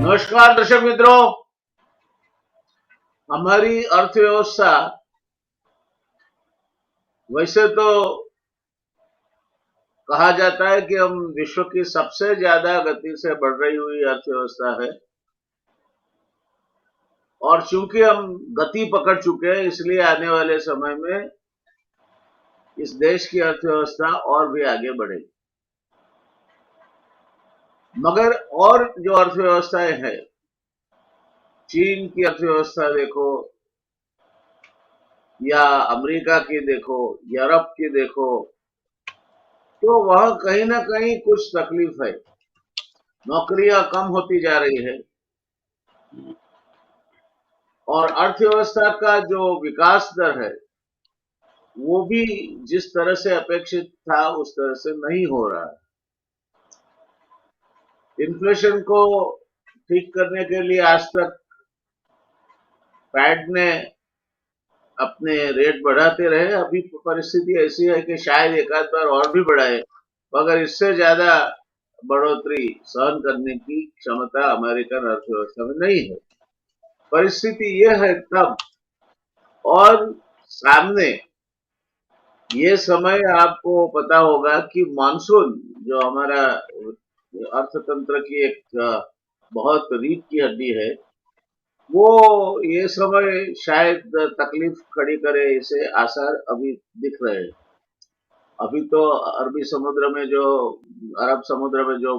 नमस्कार दर्शक मित्रों, हमारी अर्थव्यवस्था वैसे तो कहा जाता है कि हम विश्व की सबसे ज्यादा गति से बढ़ रही हुई अर्थव्यवस्था है और चूंकि हम गति पकड़ चुके हैं इसलिए आने वाले समय में इस देश की अर्थव्यवस्था और भी आगे बढ़ेगी। मगर और जो अर्थव्यवस्थाएं हैं, चीन की अर्थव्यवस्था देखो या अमेरिका की देखो, यूरोप की देखो, तो वह कहीं ना कहीं कुछ तकलीफ है। नौकरियां कम होती जा रही है और अर्थव्यवस्था का जो विकास दर है वो भी जिस तरह से अपेक्षित था उस तरह से नहीं हो रहा है। इन्फ्लेशन को ठीक करने के लिए आज तक फेड ने अपने रेट बढ़ाते रहे। अभी परिस्थिति ऐसी है कि शायद एक आध बार और भी बढ़ाए, मगर इससे ज्यादा बढ़ोतरी सहन करने की क्षमता अमेरिकन अर्थव्यवस्था में नहीं है। परिस्थिति ये है तब, और सामने ये समय आपको पता होगा कि मानसून जो हमारा अर्थतंत्र की एक बहुत रीढ़ की हड्डी है, वो ये समय शायद तकलीफ खड़ी करे, इसे आसार अभी दिख रहे हैं। अभी तो अरब समुद्र में जो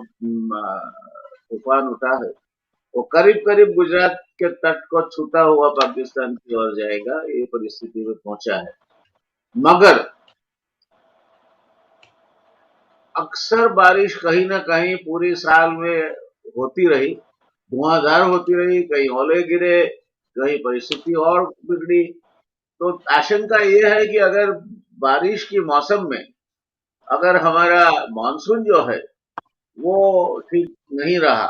तूफान उठा है वो करीब करीब गुजरात के तट को छूता हुआ पाकिस्तान की ओर जाएगा, ये परिस्थिति में पहुंचा है। मगर अक्सर बारिश कहीं ना कहीं पूरी साल में होती रही, धुआंधार होती रही, कहीं ओले गिरे, कहीं परिस्थिति और बिगड़ी। तो आशंका ये है कि अगर बारिश की मौसम में अगर हमारा मानसून जो है वो ठीक नहीं रहा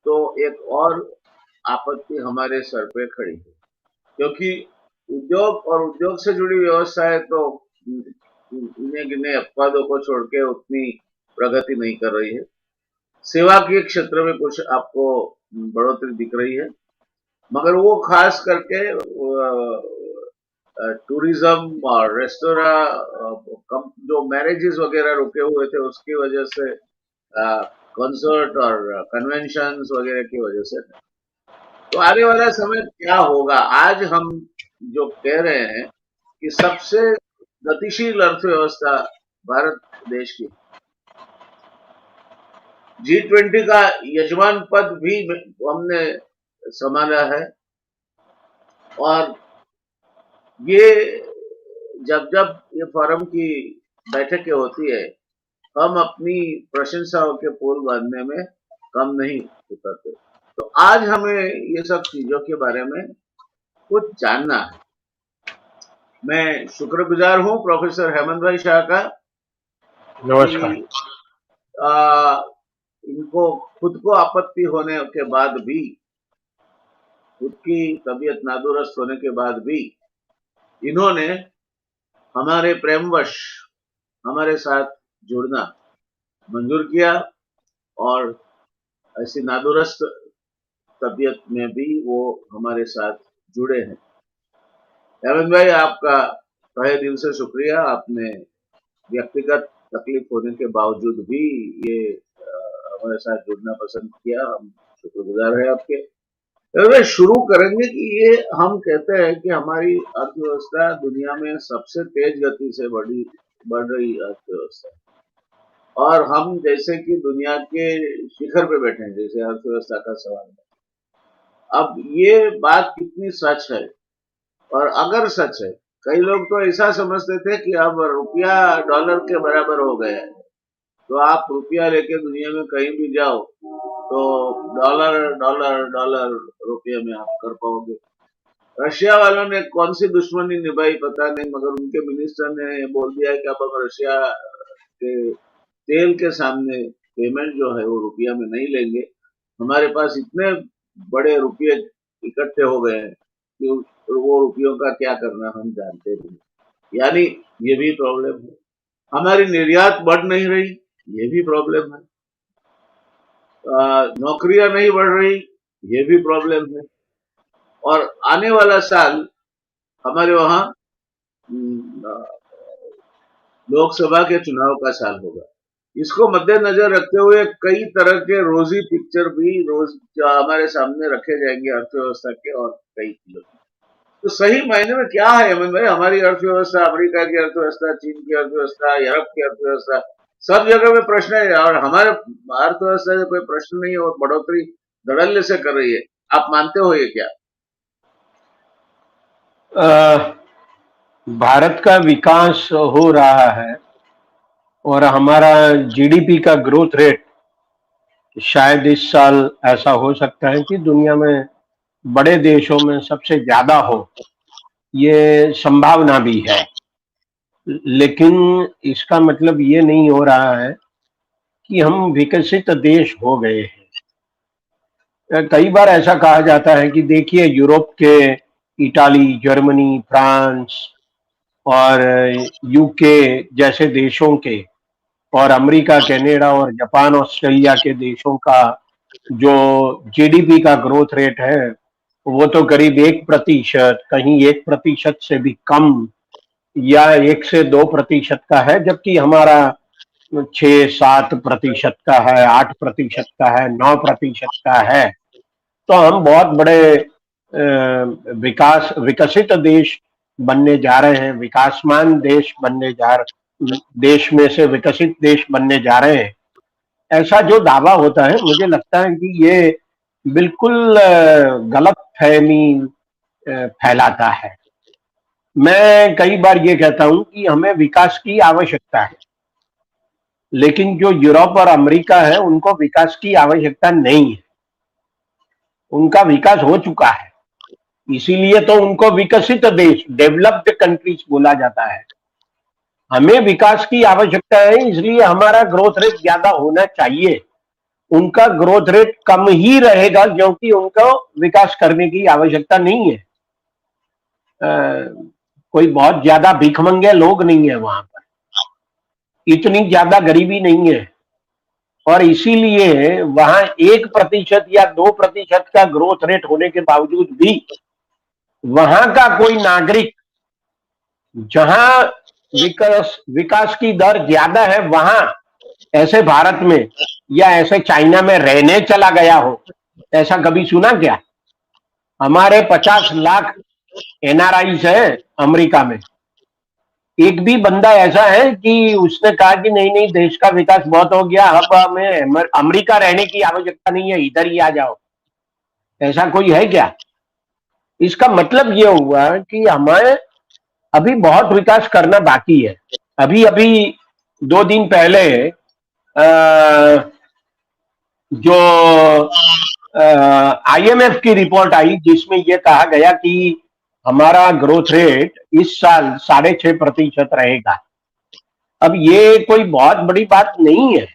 तो एक और आपत्ति हमारे सर पे खड़ी है, क्योंकि उद्योग और उद्योग से जुड़ी व्यवस्थाएं तो गिने गिने अपवादों को छोड़ के उतनी प्रगति नहीं कर रही है। सेवा के क्षेत्र में कुछ आपको बढ़ोतरी दिख रही है, मगर वो खास करके टूरिज्म और रेस्तोरा, जो मैरिजेस वगैरह रुके हुए थे उसकी वजह से, कॉन्सर्ट और कन्वेंशंस वगैरह की वजह से। तो आने वाला समय क्या होगा? आज हम जो कह रहे हैं कि सबसे गतिशील अर्थव्यवस्था भारत देश की, G20 का यजमान पद भी हमने संभाला है। और ये जब जब ये फोरम की बैठकें होती है, हम अपनी प्रशंसाओं के पुल बांधने में कम नहीं उतरते। तो आज हमें ये सब चीजों के बारे में कुछ जानना है। मैं शुक्रगुजार हूं प्रोफेसर हेमंत भाई शाह का नमस्कार। कि इनको खुद को आपत्ति होने के बाद भी, खुद की तबीयत नादुरुस्त होने के बाद भी इन्होंने हमारे प्रेमवश हमारे साथ जुड़ना मंजूर किया और ऐसी नादुरुस्त तबीयत में भी वो हमारे साथ जुड़े हैं। हेमंत भाई, आपका तहे दिल से शुक्रिया। आपने व्यक्तिगत तकलीफ होने के बावजूद भी ये हमारे साथ जुड़ना पसंद किया। हम शुक्रगुजार हैं आपके। तो शुरू करेंगे कि ये हम कहते हैं कि हमारी अर्थव्यवस्था दुनिया में सबसे तेज गति से बढ़ रही अर्थव्यवस्था, और हम जैसे कि दुनिया के शिखर पे बैठे हैं, जैसे अर्थव्यवस्था का सवाल है। अब ये बात कितनी सच है, और अगर सच है, कई लोग तो ऐसा समझते थे कि अब रुपया डॉलर के बराबर हो गया है, तो आप रुपया लेके दुनिया में कहीं भी जाओ तो डॉलर डॉलर डॉलर रुपये में आप कर पाओगे। रशिया वालों ने कौन सी दुश्मनी निभाई पता नहीं, मगर उनके मिनिस्टर ने बोल दिया है कि अब हम रशिया के तेल के सामने पेमेंट जो है वो रुपया में नहीं लेंगे। हमारे पास इतने बड़े रुपये इकट्ठे हो गए हैं कि वो रुपयों का क्या करना हम जानते नहीं। यानी ये भी प्रॉब्लम है। हमारी निर्यात बढ़ नहीं रही, ये भी प्रॉब्लम है। नौकरियां नहीं बढ़ रही, ये भी प्रॉब्लम है। और आने वाला साल हमारे वहां लोकसभा के चुनाव का साल होगा। इसको मद्देनजर रखते हुए कई तरह के रोजी पिक्चर भी रोज हमारे सामने रखे जाएंगे अर्थव्यवस्था के और कई चीजों। तो सही मायने में क्या है हेमंत भाई, हमारी अर्थव्यवस्था, अमेरिका की अर्थव्यवस्था, चीन की अर्थव्यवस्था, यूरोप की अर्थव्यवस्था, सब जगह में प्रश्न है और हमारे अर्थव्यवस्था से कोई प्रश्न नहीं है और बढ़ोतरी धड़ल्ले से कर रही है। आप मानते हो ये क्या? भारत का विकास हो रहा है और हमारा जीडीपी का ग्रोथ रेट शायद इस साल ऐसा हो सकता है कि दुनिया में बड़े देशों में सबसे ज्यादा हो, ये संभावना भी है। लेकिन इसका मतलब ये नहीं हो रहा है कि हम विकसित देश हो गए हैं। कई बार ऐसा कहा जाता है कि देखिए यूरोप के इटाली, जर्मनी, फ्रांस और यूके जैसे देशों के और अमेरिका, कनाडा और जापान, ऑस्ट्रेलिया के देशों का जो जीडीपी का ग्रोथ रेट है वो तो करीब 1%, कहीं 1% से भी कम या 1 से 2% का है, जबकि हमारा 6-7% का है, 8% का है, 9% का है। तो हम बहुत बड़े विकसित देश बनने जा रहे हैं, विकासमान देश में से विकसित देश बनने जा रहे हैं। ऐसा जो दावा होता है, मुझे लगता है कि ये बिल्कुल गलत फहमी फैलाता है। मैं कई बार ये कहता हूं कि हमें विकास की आवश्यकता है, लेकिन जो यूरोप और अमेरिका है उनको विकास की आवश्यकता नहीं है, उनका विकास हो चुका है। इसीलिए तो उनको विकसित देश, डेवलप्ड कंट्रीज बोला जाता है। हमें विकास की आवश्यकता है, इसलिए हमारा ग्रोथ रेट ज्यादा होना चाहिए। उनका ग्रोथ रेट कम ही रहेगा क्योंकि उनको विकास करने की आवश्यकता नहीं है। कोई बहुत ज्यादा भिखमंगे लोग नहीं है वहां पर, इतनी ज्यादा गरीबी नहीं है, और इसीलिए वहां 1% या 2% का ग्रोथ रेट होने के बावजूद भी वहां का कोई नागरिक, जहां विकास की दर ज्यादा है, वहां ऐसे भारत में या ऐसे चाइना में रहने चला गया हो, ऐसा कभी सुना क्या? हमारे 50 लाख एनआरआईज है अमेरिका में, एक भी बंदा ऐसा है कि उसने कहा कि नहीं नहीं देश का विकास बहुत हो गया, अब हमें अमेरिका रहने की आवश्यकता नहीं है, इधर ही आ जाओ? ऐसा कोई है क्या? इसका मतलब ये हुआ कि हमें अभी बहुत विकास करना बाकी है। अभी अभी 2 दिन पहले जो आईएमएफ की रिपोर्ट आई जिसमें यह कहा गया कि हमारा ग्रोथ रेट इस साल 6.5% रहेगा। अब ये कोई बहुत बड़ी बात नहीं है।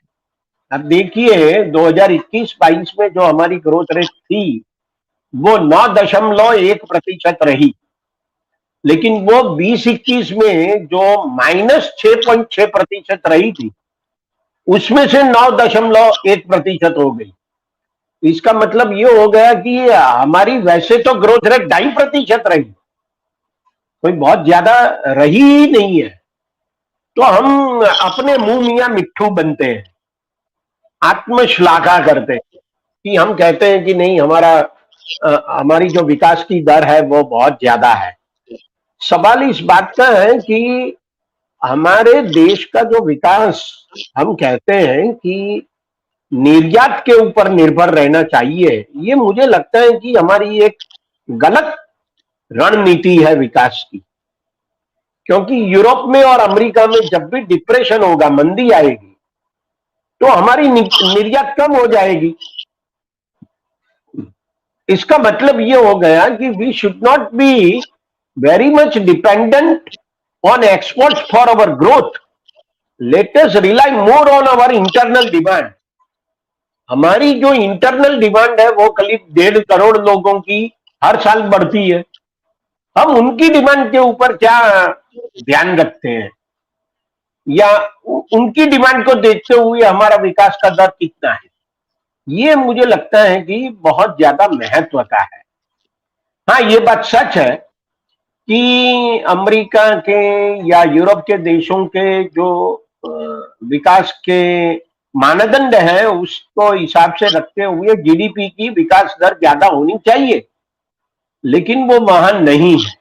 अब देखिए 2021-22 में जो हमारी ग्रोथ रेट थी वो 9.1% रही, लेकिन वो 2021 में जो -6.6% रही थी उसमें से 9.1% हो गई। इसका मतलब ये हो गया कि हमारी वैसे तो ग्रोथ रेट 2.5% रही, कोई बहुत ज्यादा रही ही नहीं है। तो हम अपने मुंह मियां मिट्ठू बनते हैं, आत्मश्लाघा करते हैं कि हम कहते हैं कि नहीं हमारी जो विकास की दर है वो बहुत ज्यादा है। सवाल इस बात का है कि हमारे देश का जो विकास, हम कहते हैं कि निर्यात के ऊपर निर्भर रहना चाहिए, ये मुझे लगता है कि हमारी एक गलत रणनीति है विकास की। क्योंकि यूरोप में और अमेरिका में जब भी डिप्रेशन होगा, मंदी आएगी, तो हमारी निर्यात कम हो जाएगी। इसका मतलब ये हो गया कि we should not be very much dependent on exports for our growth, let us rely more on our internal demand. हमारी जो इंटरनल डिमांड है वो करीब 1.5 करोड़ लोगों की हर साल बढ़ती है। हम उनकी डिमांड के ऊपर क्या ध्यान रखते हैं, या उनकी डिमांड को देखते हुए हमारा विकास का दर कितना है? ये मुझे लगता है कि बहुत ज्यादा महत्व का है। हाँ, ये बात सच है कि अमेरिका के या यूरोप के देशों के जो विकास के मानदंड है उसको हिसाब से रखते हुए जीडीपी की विकास दर ज्यादा होनी चाहिए, लेकिन वो वहां नहीं है।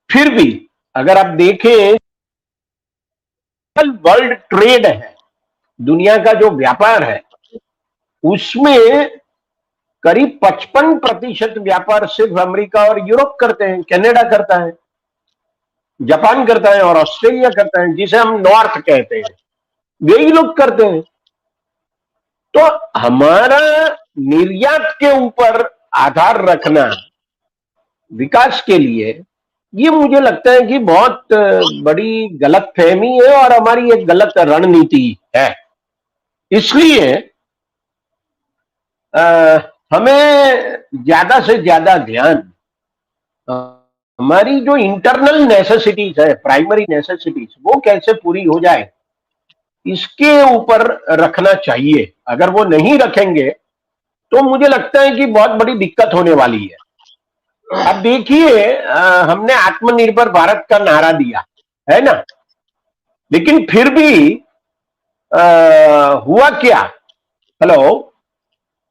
फिर भी अगर आप देखें, वर्ल्ड ट्रेड है, दुनिया का जो व्यापार है, उसमें करीब 55% व्यापार सिर्फ अमेरिका और यूरोप करते हैं, कनाडा करता है, जापान करता है और ऑस्ट्रेलिया करता है, जिसे हम नॉर्थ कहते हैं, वही लोग करते हैं। तो हमारा निर्यात के ऊपर आधार रखना विकास के लिए, ये मुझे लगता है कि बहुत बड़ी गलत फहमी है और हमारी एक गलत रणनीति है। इसलिए हमें ज्यादा से ज्यादा ध्यान हमारी जो इंटरनल नेसेसिटीज है, प्राइमरी नेसेसिटीज, वो कैसे पूरी हो जाए, इसके ऊपर रखना चाहिए। अगर वो नहीं रखेंगे तो मुझे लगता है कि बहुत बड़ी दिक्कत होने वाली है। अब देखिए, हमने आत्मनिर्भर भारत का नारा दिया है ना, लेकिन फिर भी हुआ क्या? हेलो,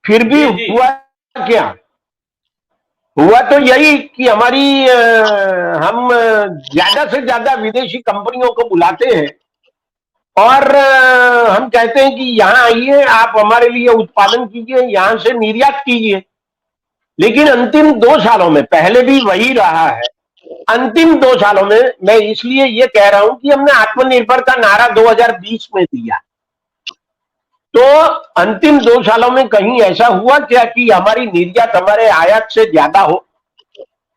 फिर भी जी जी। हुआ क्या? हुआ तो यही कि हम ज्यादा से ज्यादा विदेशी कंपनियों को बुलाते हैं और हम कहते हैं कि यहां आइए, आप हमारे लिए उत्पादन कीजिए, यहां से निर्यात कीजिए। लेकिन अंतिम 2 सालों में, पहले भी वही रहा है, अंतिम 2 सालों में, मैं इसलिए ये कह रहा हूं कि हमने आत्मनिर्भर का नारा 2020 में दिया, तो अंतिम 2 सालों में कहीं ऐसा हुआ क्या कि हमारी निर्यात हमारे आयात से ज्यादा हो?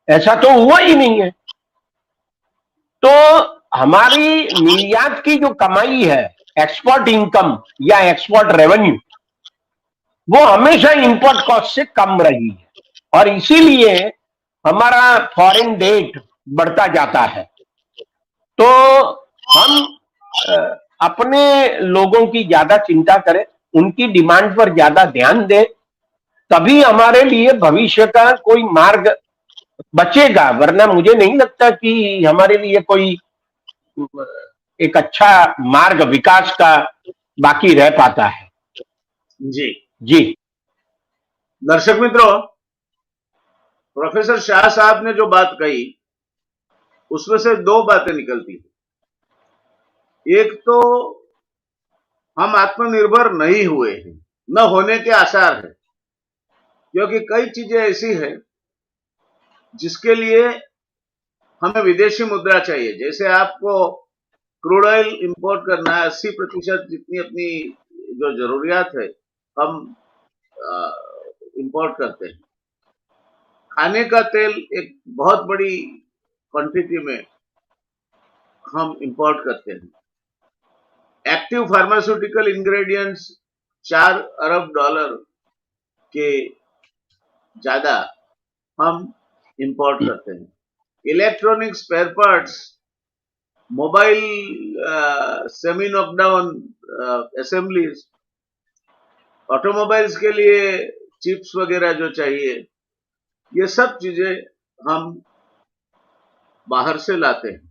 ऐसा तो हुआ ही नहीं है। तो हमारी निर्यात की जो कमाई है, एक्सपोर्ट इनकम या एक्सपोर्ट रेवेन्यू, वो हमेशा इंपोर्ट कॉस्ट से कम रही है और इसीलिए हमारा फॉरेन डेट बढ़ता जाता है। तो हम अपने लोगों की ज्यादा चिंता करें, उनकी डिमांड पर ज्यादा ध्यान दें, तभी हमारे लिए भविष्य का कोई मार्ग बचेगा। वरना मुझे नहीं लगता कि हमारे लिए कोई एक अच्छा मार्ग विकास का बाकी रह पाता है। जी जी। दर्शक मित्रों, प्रोफेसर शाह साहब ने जो बात कही उसमें से दो बातें निकलती हैं। एक तो हम आत्मनिर्भर नहीं हुए हैं, न होने के आसार है, क्योंकि कई चीजें ऐसी हैं जिसके लिए हमें विदेशी मुद्रा चाहिए। जैसे आपको क्रूड ऑयल इंपोर्ट करना है, 80% जितनी अपनी जो जरूरियात है हम इंपोर्ट करते हैं। खाने का तेल एक बहुत बड़ी क्वांटिटी में हम इंपोर्ट करते हैं। एक्टिव फार्मास्यूटिकल इंग्रेडिएंट्स 4 अरब डॉलर के ज्यादा हम इंपोर्ट करते हैं। Electronic spare parts, mobile semi knockdown assemblies, automobiles के लिए चिप्स वगैरह जो चाहिए, ये सब चीजें हम बाहर से लाते हैं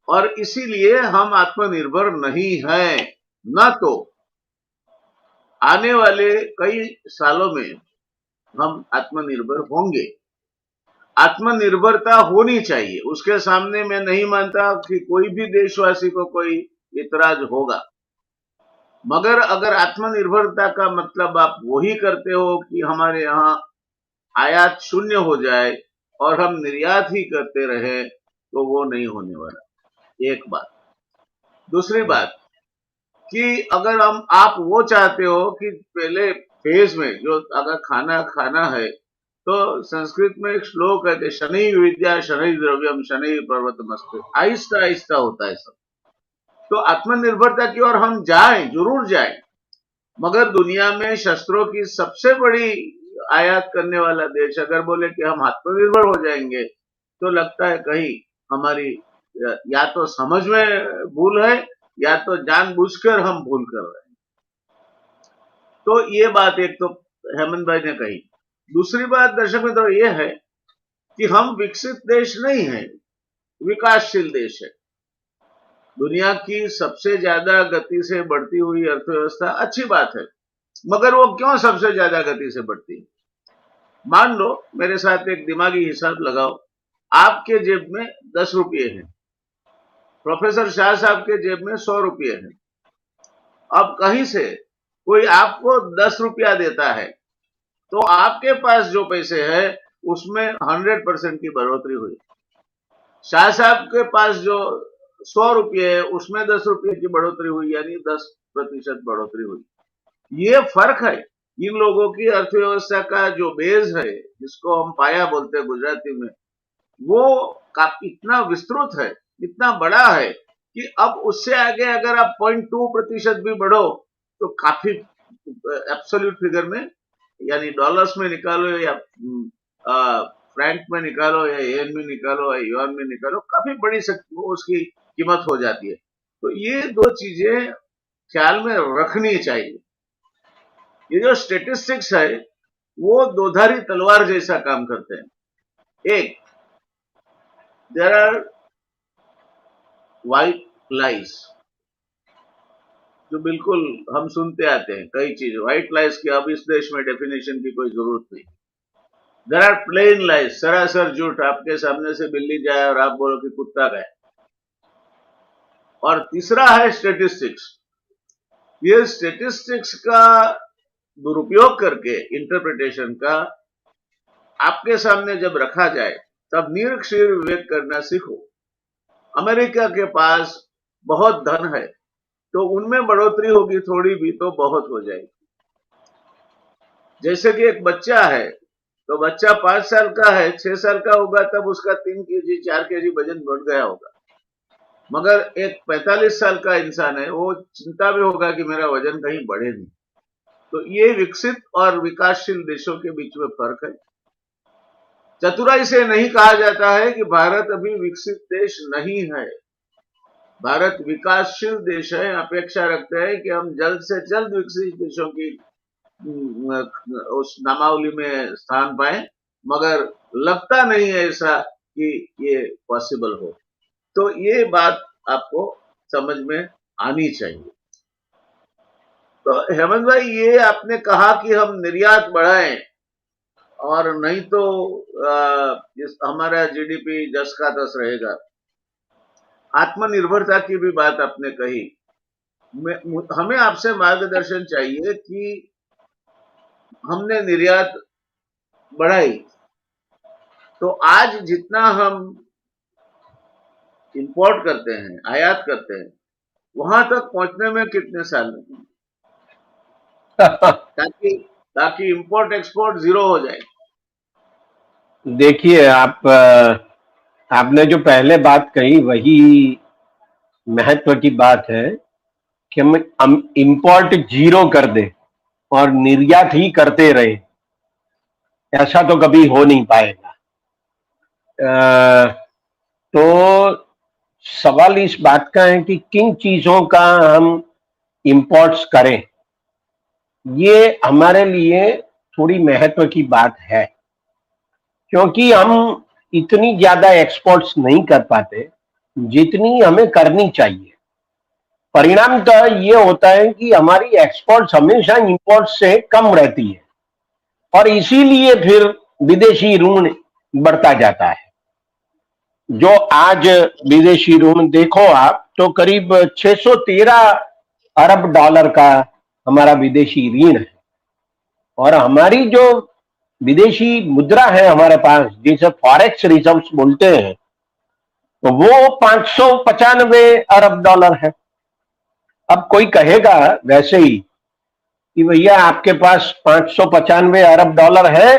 और इसीलिए हम आत्मनिर्भर नहीं हैं। न तो आने वाले कई सालों में हम आत्मनिर्भर होंगे। आत्मनिर्भरता होनी चाहिए, उसके सामने मैं नहीं मानता कि कोई भी देशवासी को कोई इतराज होगा। मगर अगर आत्मनिर्भरता का मतलब आप वही करते हो कि हमारे यहाँ आयात शून्य हो जाए और हम निर्यात ही करते रहे, तो वो नहीं होने वाला। एक बात। दूसरी बात कि अगर आप वो चाहते हो कि पहले फेज में जो अगर खाना खाना है, तो संस्कृत में एक श्लोक है कि शनि विद्या शनि द्रव्यम शनि पर्वतमस्तु, आहिस्ता आहिस्ता होता है सब। तो आत्मनिर्भरता की ओर हम जाएं, जरूर जाएं, मगर दुनिया में शस्त्रों की सबसे बड़ी आयात करने वाला देश अगर बोले कि हम आत्मनिर्भर हो जाएंगे, तो लगता है कहीं हमारी या तो समझ में भूल है या तो जानबूझकर हम भूल कर रहे हैं। तो ये बात एक तो हेमंत भाई ने कही। दूसरी बात दर्शक मित्रों ये है कि हम विकसित देश नहीं है, विकासशील देश है। दुनिया की सबसे ज्यादा गति से बढ़ती हुई अर्थव्यवस्था अच्छी बात है, मगर वो क्यों सबसे ज्यादा गति से बढ़ती है? मान लो मेरे साथ एक दिमागी हिसाब लगाओ, आपके जेब में 10 रुपये हैं, प्रोफेसर शाह साहब के जेब में 100 रुपये हैं। अब कहीं से कोई आपको 10 रुपया देता है तो आपके पास जो पैसे है उसमें 100% की बढ़ोतरी हुई। शाह साहब के पास जो 100 रुपये है उसमें 10 रुपये की बढ़ोतरी हुई, यानी 10% बढ़ोतरी हुई। ये फर्क है इन लोगों की अर्थव्यवस्था का जो बेस है, जिसको हम पाया बोलते हैं गुजराती में, वो इतना विस्तृत है, इतना बड़ा है कि अब उससे आगे अगर आप 0.2% भी बढ़ो तो काफी एब्सोल्यूट फिगर में, यानी डॉलर्स में निकालो या फ्रैंक में निकालो या येन में निकालो या युआन में निकालो, काफी बड़ी उसकी कीमत हो जाती है। तो ये दो चीजें ख्याल में रखनी चाहिए। ये जो स्टेटिस्टिक्स है वो दोधारी तलवार जैसा काम करते हैं। एक, देयर आर व्हाइट लाइस, जो बिल्कुल हम सुनते आते हैं कई चीज व्हाइट लाइस की, अब इस देश में डेफिनेशन की कोई जरूरत नहीं। देयर आर प्लेन लाइस, सरासर झूठ, आपके सामने से बिल्ली जाए और आप बोलो कि कुत्ता गया। और तीसरा है स्टेटिस्टिक्स। ये स्टेटिस्टिक्स का दुरुपयोग करके इंटरप्रिटेशन का आपके सामने जब रखा जाए तब निरीक्षण विवेक करना सीखो। अमेरिका के पास बहुत धन है तो उनमें बढ़ोतरी होगी थोड़ी भी तो बहुत हो जाएगी। जैसे कि एक बच्चा है तो बच्चा 5 साल का है, 6 साल का होगा तब उसका 3 केजी 4 केजी वजन बढ़ गया होगा। मगर एक 45 साल का इंसान है, वो चिंता में होगा कि मेरा वजन कहीं बढ़े नहीं। तो ये विकसित और विकासशील देशों के बीच में फर्क है। चतुराई से नहीं कहा जाता है कि भारत अभी विकसित देश नहीं है, भारत विकासशील देश है। अपेक्षा रखते हैं कि हम जल्द से जल्द विकसित देशों की उस नामावली में स्थान पाए, मगर लगता नहीं है ऐसा कि ये पॉसिबल हो। तो ये बात आपको समझ में आनी चाहिए। तो हेमंत भाई, ये आपने कहा कि हम निर्यात बढ़ाएं और नहीं तो हमारा जीडीपी 10 का 10 रहेगा। आत्मनिर्भरता की भी बात आपने कही। हमें आपसे मार्गदर्शन चाहिए कि हमने निर्यात बढ़ाई तो आज जितना हम इंपोर्ट करते हैं, आयात करते हैं, वहां तक पहुंचने में कितने साल लगेंगे ताकि इंपोर्ट एक्सपोर्ट जीरो हो जाए? देखिए, आपने जो पहले बात कही वही महत्व की बात है कि हम इंपोर्ट जीरो कर दें और निर्यात ही करते रहे, ऐसा तो कभी हो नहीं पाएगा। तो सवाल इस बात का है कि किन चीजों का हम इंपोर्ट्स करें, ये हमारे लिए थोड़ी महत्व की बात है, क्योंकि हम इतनी ज्यादा एक्सपोर्ट्स नहीं कर पाते जितनी हमें करनी चाहिए। परिणाम तो ये होता है कि हमारी एक्सपोर्ट्स हमेशा इंपोर्ट से कम रहती है और इसीलिए फिर विदेशी ऋण बढ़ता जाता है। जो आज विदेशी ऋण देखो आप तो करीब 613 अरब डॉलर का हमारा विदेशी ऋण है, और हमारी जो विदेशी मुद्रा है हमारे पास, जिसे फॉरेक्स रिजर्व्स बोलते हैं, तो वो 595 अरब डॉलर है। अब कोई कहेगा वैसे ही कि भैया आपके पास 595 अरब डॉलर है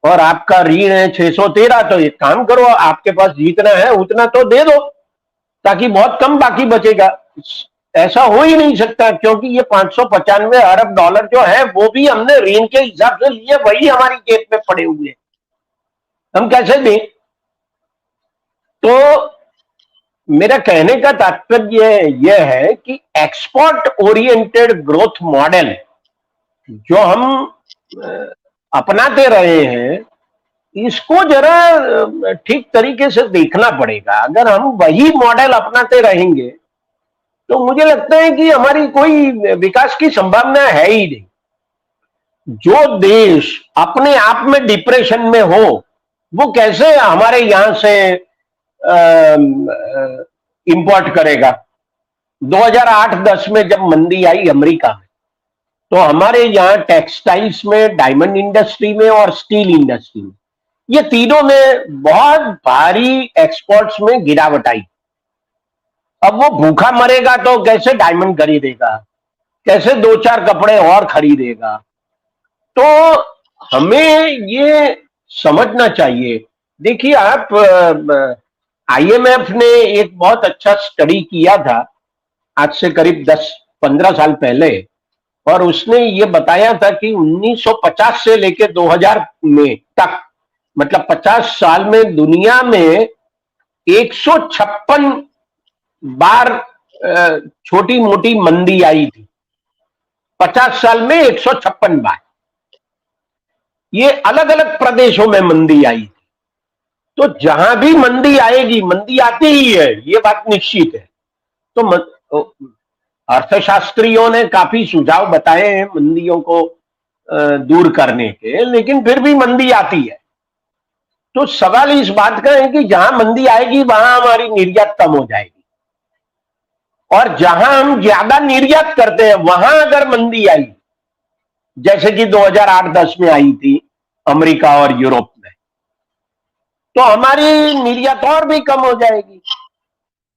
और आपका ऋण है 613, तो एक काम करो, आपके पास जितना है उतना तो दे दो ताकि बहुत कम बाकी बचेगा। ऐसा हो ही नहीं सकता, क्योंकि ये 595 अरब डॉलर जो है वो भी हमने ऋण के हिसाब से लिए, वही हमारी जेब में पड़े हुए हैं, हम कैसे दें? तो मेरा कहने का तात्पर्य यह है कि एक्सपोर्ट ओरिएंटेड ग्रोथ मॉडल जो हम अपनाते रहे हैं, इसको जरा ठीक तरीके से देखना पड़ेगा। अगर हम वही मॉडल अपनाते रहेंगे तो मुझे लगता है कि हमारी कोई विकास की संभावना है ही नहीं। जो देश अपने आप में डिप्रेशन में हो, वो कैसे हमारे यहां से इंपोर्ट करेगा? 2008-10 में जब मंदी आई अमेरिका में, तो हमारे यहाँ टेक्सटाइल्स में, डायमंड इंडस्ट्री में और स्टील इंडस्ट्री में, ये तीनों में बहुत भारी एक्सपोर्ट्स में गिरावट आई। अब वो भूखा मरेगा तो कैसे डायमंड खरीदेगा, कैसे 2-4 कपड़े और खरीदेगा? तो हमें ये समझना चाहिए। देखिए, आप आईएमएफ ने एक बहुत अच्छा स्टडी किया था आज से करीब 10-15 साल पहले, और उसने ये बताया था कि 1950 से लेकर 2000 में तक, मतलब 50 साल में दुनिया में 156 बार छोटी मोटी मंदी आई थी। 50 साल में 156 बार ये अलग अलग प्रदेशों में मंदी आई थी। तो जहां भी मंदी आएगी, मंदी आती ही है, ये बात निश्चित है। तो अर्थशास्त्रियों ने काफी सुझाव बताए हैं मंदियों को दूर करने के, लेकिन फिर भी मंदी आती है। तो सवाल इस बात का है कि जहां मंदी आएगी वहां हमारी निर्यात कम हो जाएगी, और जहां हम ज्यादा निर्यात करते हैं वहां अगर मंदी आई, जैसे कि 2008-10 में आई थी अमेरिका और यूरोप में, तो हमारी निर्यात और भी कम हो जाएगी।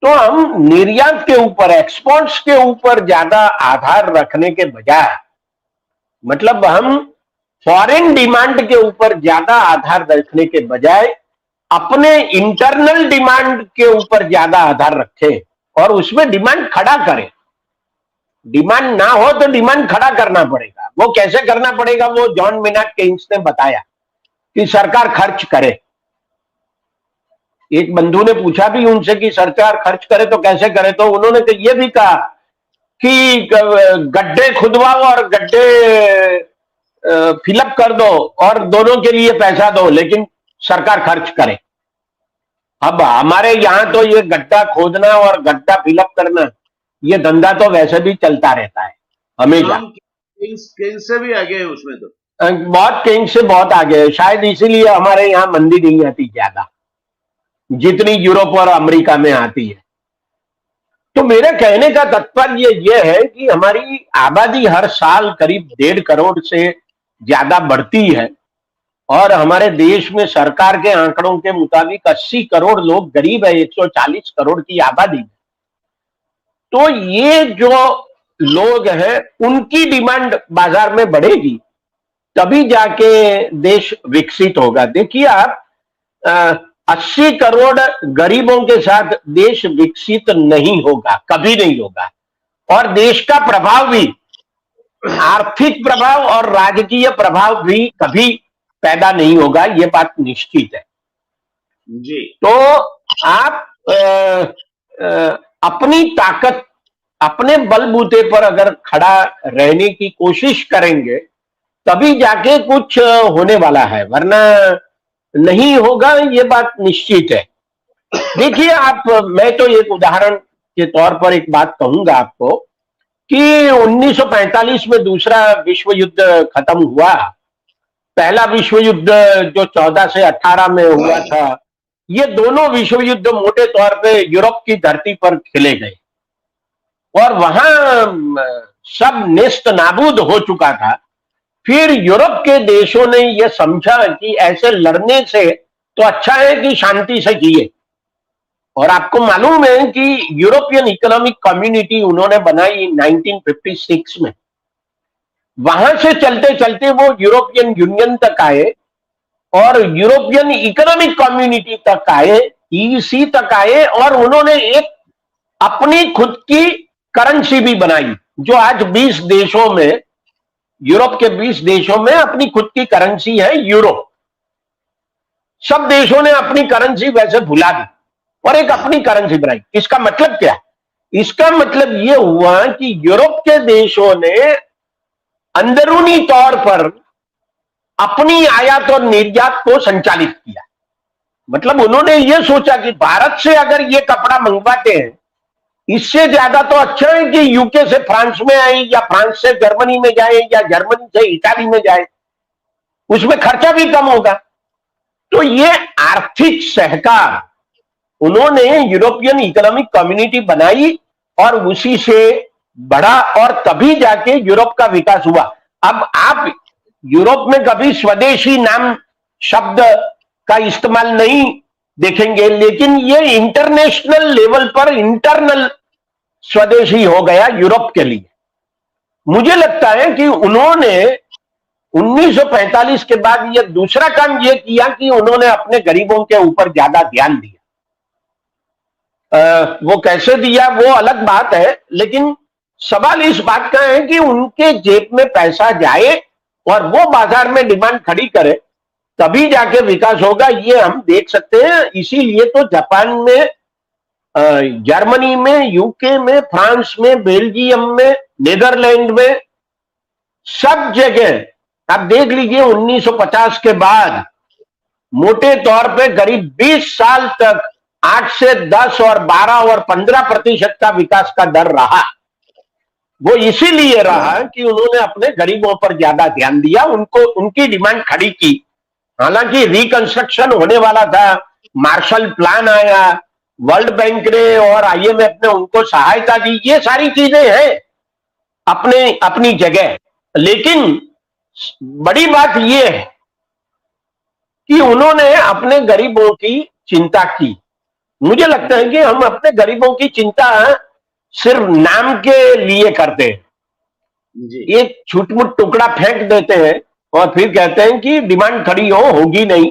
तो हम निर्यात के ऊपर, एक्सपोर्ट्स के ऊपर ज्यादा आधार रखने के बजाय, मतलब हम फॉरेन डिमांड के ऊपर ज्यादा आधार रखने के बजाय अपने इंटरनल डिमांड के ऊपर ज्यादा आधार रखें और उसमें डिमांड खड़ा करें। डिमांड ना हो तो डिमांड खड़ा करना पड़ेगा। वो कैसे करना पड़ेगा? वो जॉन मेनार्ड केन्स ने बताया कि सरकार खर्च करे। एक बंधु ने पूछा भी उनसे कि सरकार खर्च करे तो कैसे करे, तो उन्होंने तो ये भी कहा कि गड्ढे खुदवाओ और गड्ढे फिलअप कर दो और दोनों के लिए पैसा दो, लेकिन सरकार खर्च करे। अब हमारे यहां तो ये गड्ढा खोदना और गड्ढा फिलअप करना, ये धंधा तो वैसे भी चलता रहता है हमेशा। केन्स से भी आगे है उसमें, तो बहुत केन्स से बहुत आगे है। शायद इसीलिए हमारे यहाँ मंदी नहीं आती ज्यादा जितनी यूरोप और अमेरिका में आती है। तो मेरे कहने का तात्पर्य यह है कि हमारी आबादी हर साल करीब 1.5 करोड़ से ज्यादा बढ़ती है, और हमारे देश में सरकार के आंकड़ों के मुताबिक 80 करोड़ लोग गरीब है 140 करोड़ की आबादी में। तो ये जो लोग हैं उनकी डिमांड बाजार में बढ़ेगी, तभी जाके देश विकसित होगा। देखिए आप, 80 करोड़ गरीबों के साथ देश विकसित नहीं होगा, कभी नहीं होगा। और देश का प्रभाव भी, आर्थिक प्रभाव और राजकीय प्रभाव भी कभी पैदा नहीं होगा, ये बात निश्चित है जी। तो आप अपनी ताकत, अपने बलबूते पर अगर खड़ा रहने की कोशिश करेंगे तभी जाके कुछ होने वाला है, वरना नहीं होगा, ये बात निश्चित है। देखिए आप, मैं तो एक उदाहरण के तौर पर एक बात कहूंगा आपको कि 1945 में दूसरा विश्व युद्ध खत्म हुआ। पहला विश्व युद्ध जो 14 से 18 में हुआ था, ये दोनों विश्व युद्ध मोटे तौर पे यूरोप की धरती पर खेले गए, और वहां सब नेस्त नाबूद हो चुका था। फिर यूरोप के देशों ने यह समझा कि ऐसे लड़ने से तो अच्छा है कि शांति से किए। और आपको मालूम है कि यूरोपियन इकोनॉमिक कम्युनिटी उन्होंने बनाई 1956 में। वहां से चलते चलते वो यूरोपियन यूनियन तक आए और यूरोपियन इकोनॉमिक कम्युनिटी तक आए, ईसी तक आए, और उन्होंने एक अपनी खुद की करेंसी भी बनाई, जो आज 20 देशों में, यूरोप के 20 देशों में अपनी खुद की करेंसी है यूरो। सब देशों ने अपनी करेंसी वैसे भुला दी और एक अपनी करेंसी बनाई। इसका मतलब क्या? इसका मतलब यह हुआ कि यूरोप के देशों ने अंदरूनी तौर पर अपनी आयात और निर्यात को संचालित किया। मतलब उन्होंने ये सोचा कि भारत से अगर ये कपड़ा मंगवाते हैं, इससे ज्यादा तो अच्छा है कि यूके से फ्रांस में आए या फ्रांस से जर्मनी में जाए या जर्मनी से इटाली में जाए, उसमें खर्चा भी कम होगा। तो ये आर्थिक सहकार उन्होंने यूरोपियन इकोनॉमिक कम्युनिटी बनाई और उसी से बढ़ा और तभी जाके यूरोप का विकास हुआ। अब आप यूरोप में कभी स्वदेशी नाम शब्द का इस्तेमाल नहीं देखेंगे, लेकिन ये इंटरनेशनल लेवल पर इंटरनल स्वदेशी हो गया यूरोप के लिए। मुझे लगता है कि उन्होंने 1945 के बाद ये दूसरा काम ये किया कि उन्होंने अपने गरीबों के ऊपर ज्यादा ध्यान दिया। वो कैसे दिया वो अलग बात है, लेकिन सवाल इस बात का है कि उनके जेब में पैसा जाए और वो बाजार में डिमांड खड़ी करे, तभी जाके विकास होगा। ये हम देख सकते हैं। इसीलिए तो जापान में, जर्मनी में, यूके में, फ्रांस में, बेल्जियम में, नीदरलैंड में, सब जगह आप देख लीजिए 1950 के बाद मोटे तौर पे करीब 20 साल तक 8 से 10 और 12 और 15% का विकास का दर रहा। वो इसीलिए रहा कि उन्होंने अपने गरीबों पर ज्यादा ध्यान दिया, उनको उनकी डिमांड खड़ी की। हालांकि रिकंस्ट्रक्शन होने वाला था, मार्शल प्लान आया, वर्ल्ड बैंक ने और आईएमएफ ने उनको सहायता दी, ये सारी चीजें हैं अपने अपनी जगह। लेकिन बड़ी बात यह है कि उन्होंने अपने गरीबों की चिंता की। मुझे लगता है कि हम अपने गरीबों की चिंता सिर्फ नाम के लिए करते हैं। एक छुटमुट टुकड़ा फेंक देते हैं और फिर कहते हैं कि डिमांड खड़ी होगी नहीं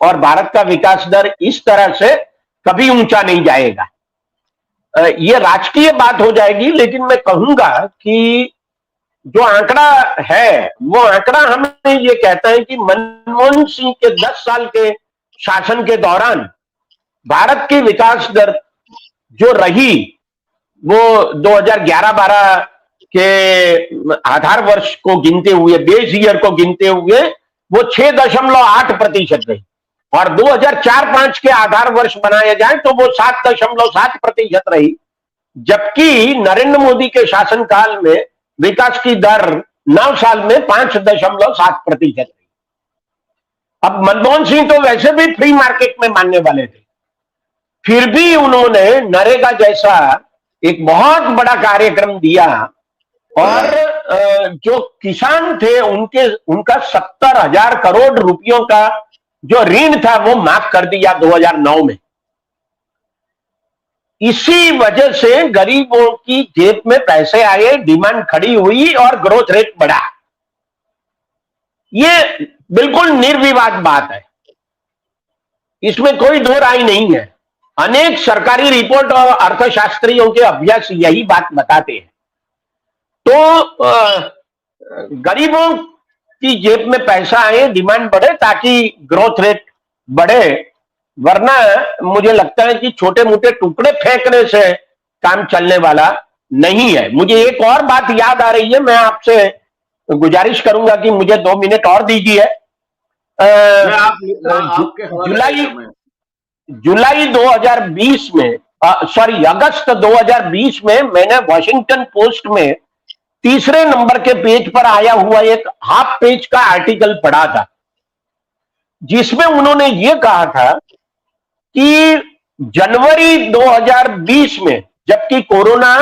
और भारत का विकास दर इस तरह से कभी ऊंचा नहीं जाएगा। ये राजकीय बात हो जाएगी। लेकिन मैं कहूंगा कि जो आंकड़ा है वो आंकड़ा हमें ये कहता है कि मनमोहन सिंह के 10 साल के शासन के दौरान भारत की विकास दर जो रही वो 2011-12 के आधार वर्ष को गिनते हुए, बेस ईयर को गिनते हुए वो 6.8% रही और 2004-5 के आधार वर्ष बनाए जाए तो वो 7.7% रही। जबकि नरेंद्र मोदी के शासनकाल में विकास की दर 9 साल में 5.7% रही। अब मनमोहन सिंह तो वैसे भी फ्री मार्केट में मानने वाले थे, फिर भी उन्होंने नरेगा जैसा एक बहुत बड़ा कार्यक्रम दिया और जो किसान थे उनका 70,000 करोड़ रुपयों का जो ऋण था वो माफ कर दिया 2009 में। इसी वजह से गरीबों की जेब में पैसे आए, डिमांड खड़ी हुई और ग्रोथ रेट बढ़ा। ये बिल्कुल निर्विवाद बात है, इसमें कोई दो राय नहीं है। अनेक सरकारी रिपोर्ट और अर्थशास्त्रियों के अभ्यास यही बात बताते हैं। तो गरीबों की जेब में पैसा आए, डिमांड बढ़े ताकि ग्रोथ रेट बढ़े, वरना मुझे लगता है कि छोटे मोटे टुकड़े फेंकने से काम चलने वाला नहीं है। मुझे एक और बात याद आ रही है, मैं आपसे गुजारिश करूंगा कि मुझे 2 मिनट और दीजिए। जुलाई 2020 में, अगस्त 2020 में मैंने वॉशिंगटन पोस्ट में तीसरे नंबर के पेज पर आया हुआ एक हाफ पेज का आर्टिकल पढ़ा था, जिसमें उन्होंने ये कहा था कि जनवरी 2020 में जबकि कोरोना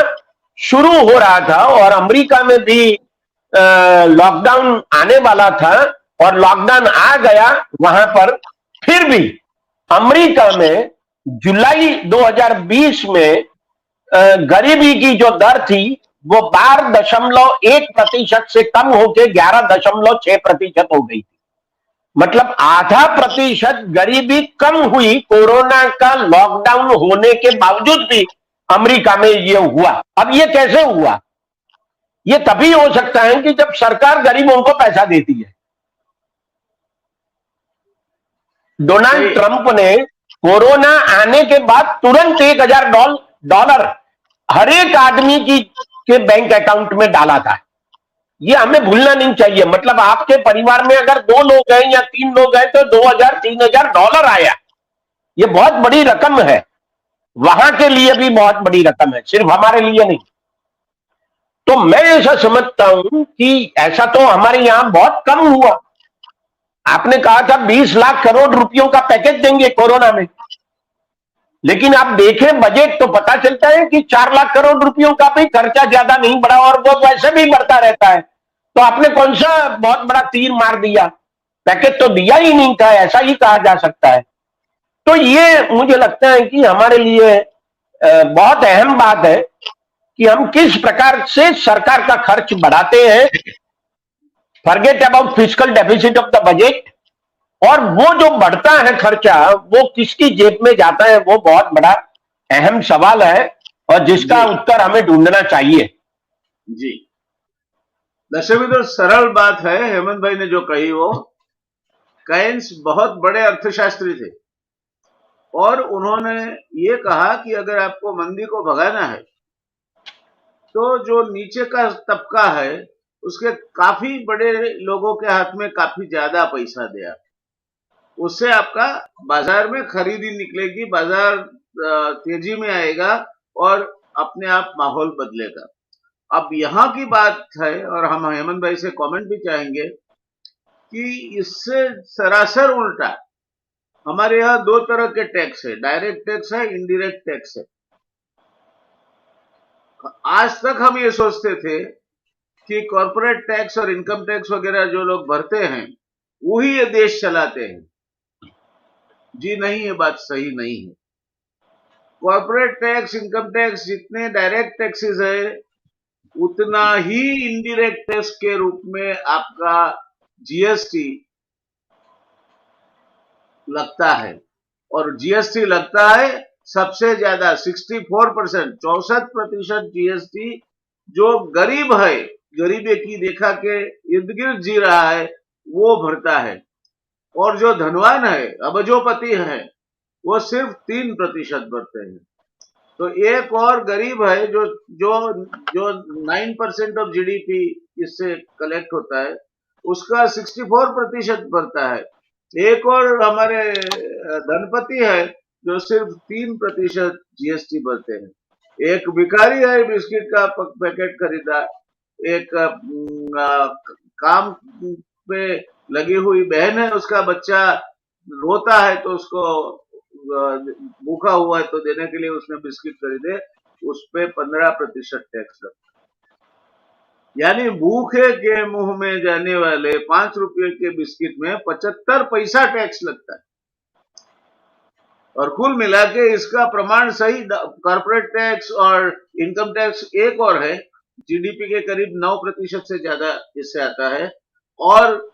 शुरू हो रहा था और अमेरिका में भी लॉकडाउन आने वाला था और लॉकडाउन आ गया वहां पर, फिर भी अमेरिका में जुलाई 2020 में गरीबी की जो दर थी वो 12.1% से कम होकर 11.6% हो गई थी। मतलब आधा प्रतिशत गरीबी कम हुई कोरोना का लॉकडाउन होने के बावजूद भी अमेरिका में ये हुआ। अब ये कैसे हुआ? ये तभी हो सकता है कि जब सरकार गरीबों को पैसा देती है। डोनाल्ड ट्रंप ने कोरोना आने के बाद तुरंत $1,000 हर एक आदमी के बैंक अकाउंट में डाला था। ये हमें भूलना नहीं चाहिए। मतलब आपके परिवार में अगर 2 लोग हैं या 3 लोग हैं तो $2,000-3,000 आया, ये बहुत बड़ी रकम है। वहां के लिए भी बहुत बड़ी रकम है, सिर्फ हमारे लिए नहीं। तो मैं ऐसा समझता हूं कि ऐसा तो हमारे यहां बहुत कम हुआ। आपने कहा था 20 लाख करोड़ रुपयों का पैकेज देंगे कोरोना में, लेकिन आप देखें बजट तो पता चलता है कि 4 लाख करोड़ रुपयों का भी खर्चा ज्यादा नहीं बढ़ा, और वो वैसे भी बढ़ता रहता है। तो आपने कौन सा बहुत बड़ा तीर मार दिया? पैकेज तो दिया ही नहीं था, ऐसा ही कहा जा सकता है। तो ये मुझे लगता है कि हमारे लिए बहुत अहम बात है कि हम किस प्रकार से सरकार का खर्च बढ़ाते हैं। Forget about fiscal deficit of the budget, और वो जो बढ़ता है खर्चा वो किसकी जेब में जाता है, वो बहुत बड़ा अहम सवाल है, और जिसका जी उत्तर हमें ढूंढना चाहिए। जी। दशमी तो सरल बात है, हेमंत भाई ने जो कही वो, केन्स बहुत बड़े अर्थशास्त्री थे और उन्होंने ये कहा कि अगर आपको मंदी को भगाना है तो जो नीचे का तबका है उसके काफी बड़े लोगों के हाथ में काफी ज्यादा पैसा दिया, उससे आपका बाजार में खरीदी निकलेगी, बाजार तेजी में आएगा और अपने आप माहौल बदलेगा। अब यहाँ की बात है और हम हेमंत भाई से कमेंट भी चाहेंगे कि इससे सरासर उल्टा हमारे यहाँ दो तरह के टैक्स है, डायरेक्ट टैक्स है, इनडायरेक्ट टैक्स है। आज तक हम ये सोचते थे कि कॉर्पोरेट टैक्स और इनकम टैक्स वगैरह जो लोग भरते हैं वही ये देश चलाते हैं। जी नहीं, ये बात सही नहीं है। कॉर्पोरेट टैक्स, इनकम टैक्स जितने डायरेक्ट टैक्सेस है उतना ही इनडायरेक्ट टैक्स के रूप में आपका जीएसटी लगता है, और जीएसटी लगता है सबसे ज्यादा 64%, 64% जीएसटी जो गरीब है, गरीबी की रेखा के इर्द गिर्द जी रहा है वो भरता है, और जो धनवान है, अबजोपति है, वो सिर्फ 3% भरते हैं। तो एक और गरीब है जो जो जो 9% ऑफ जीडीपी इससे कलेक्ट होता है, उसका 64% भरता है। एक और हमारे धनपति है जो सिर्फ 3% जीएसटी भरते हैं। एक भिखारी है, बिस्किट का पैकेट खरीदा, एक काम पे लगी हुई बहन है, उसका बच्चा रोता है तो उसको भूखा हुआ है तो देने के लिए उसने बिस्किट खरीदे, उस पे 15% टैक्स लगता है। यानी भूखे के मुंह में जाने वाले 5 रुपए के बिस्किट में 75 पैसा टैक्स लगता है। और कुल मिला के इसका प्रमाण सही कॉर्पोरेट टैक्स और इनकम टैक्स एक और है, जीडीपी के करीब 9% से ज्यादा इससे आता है। और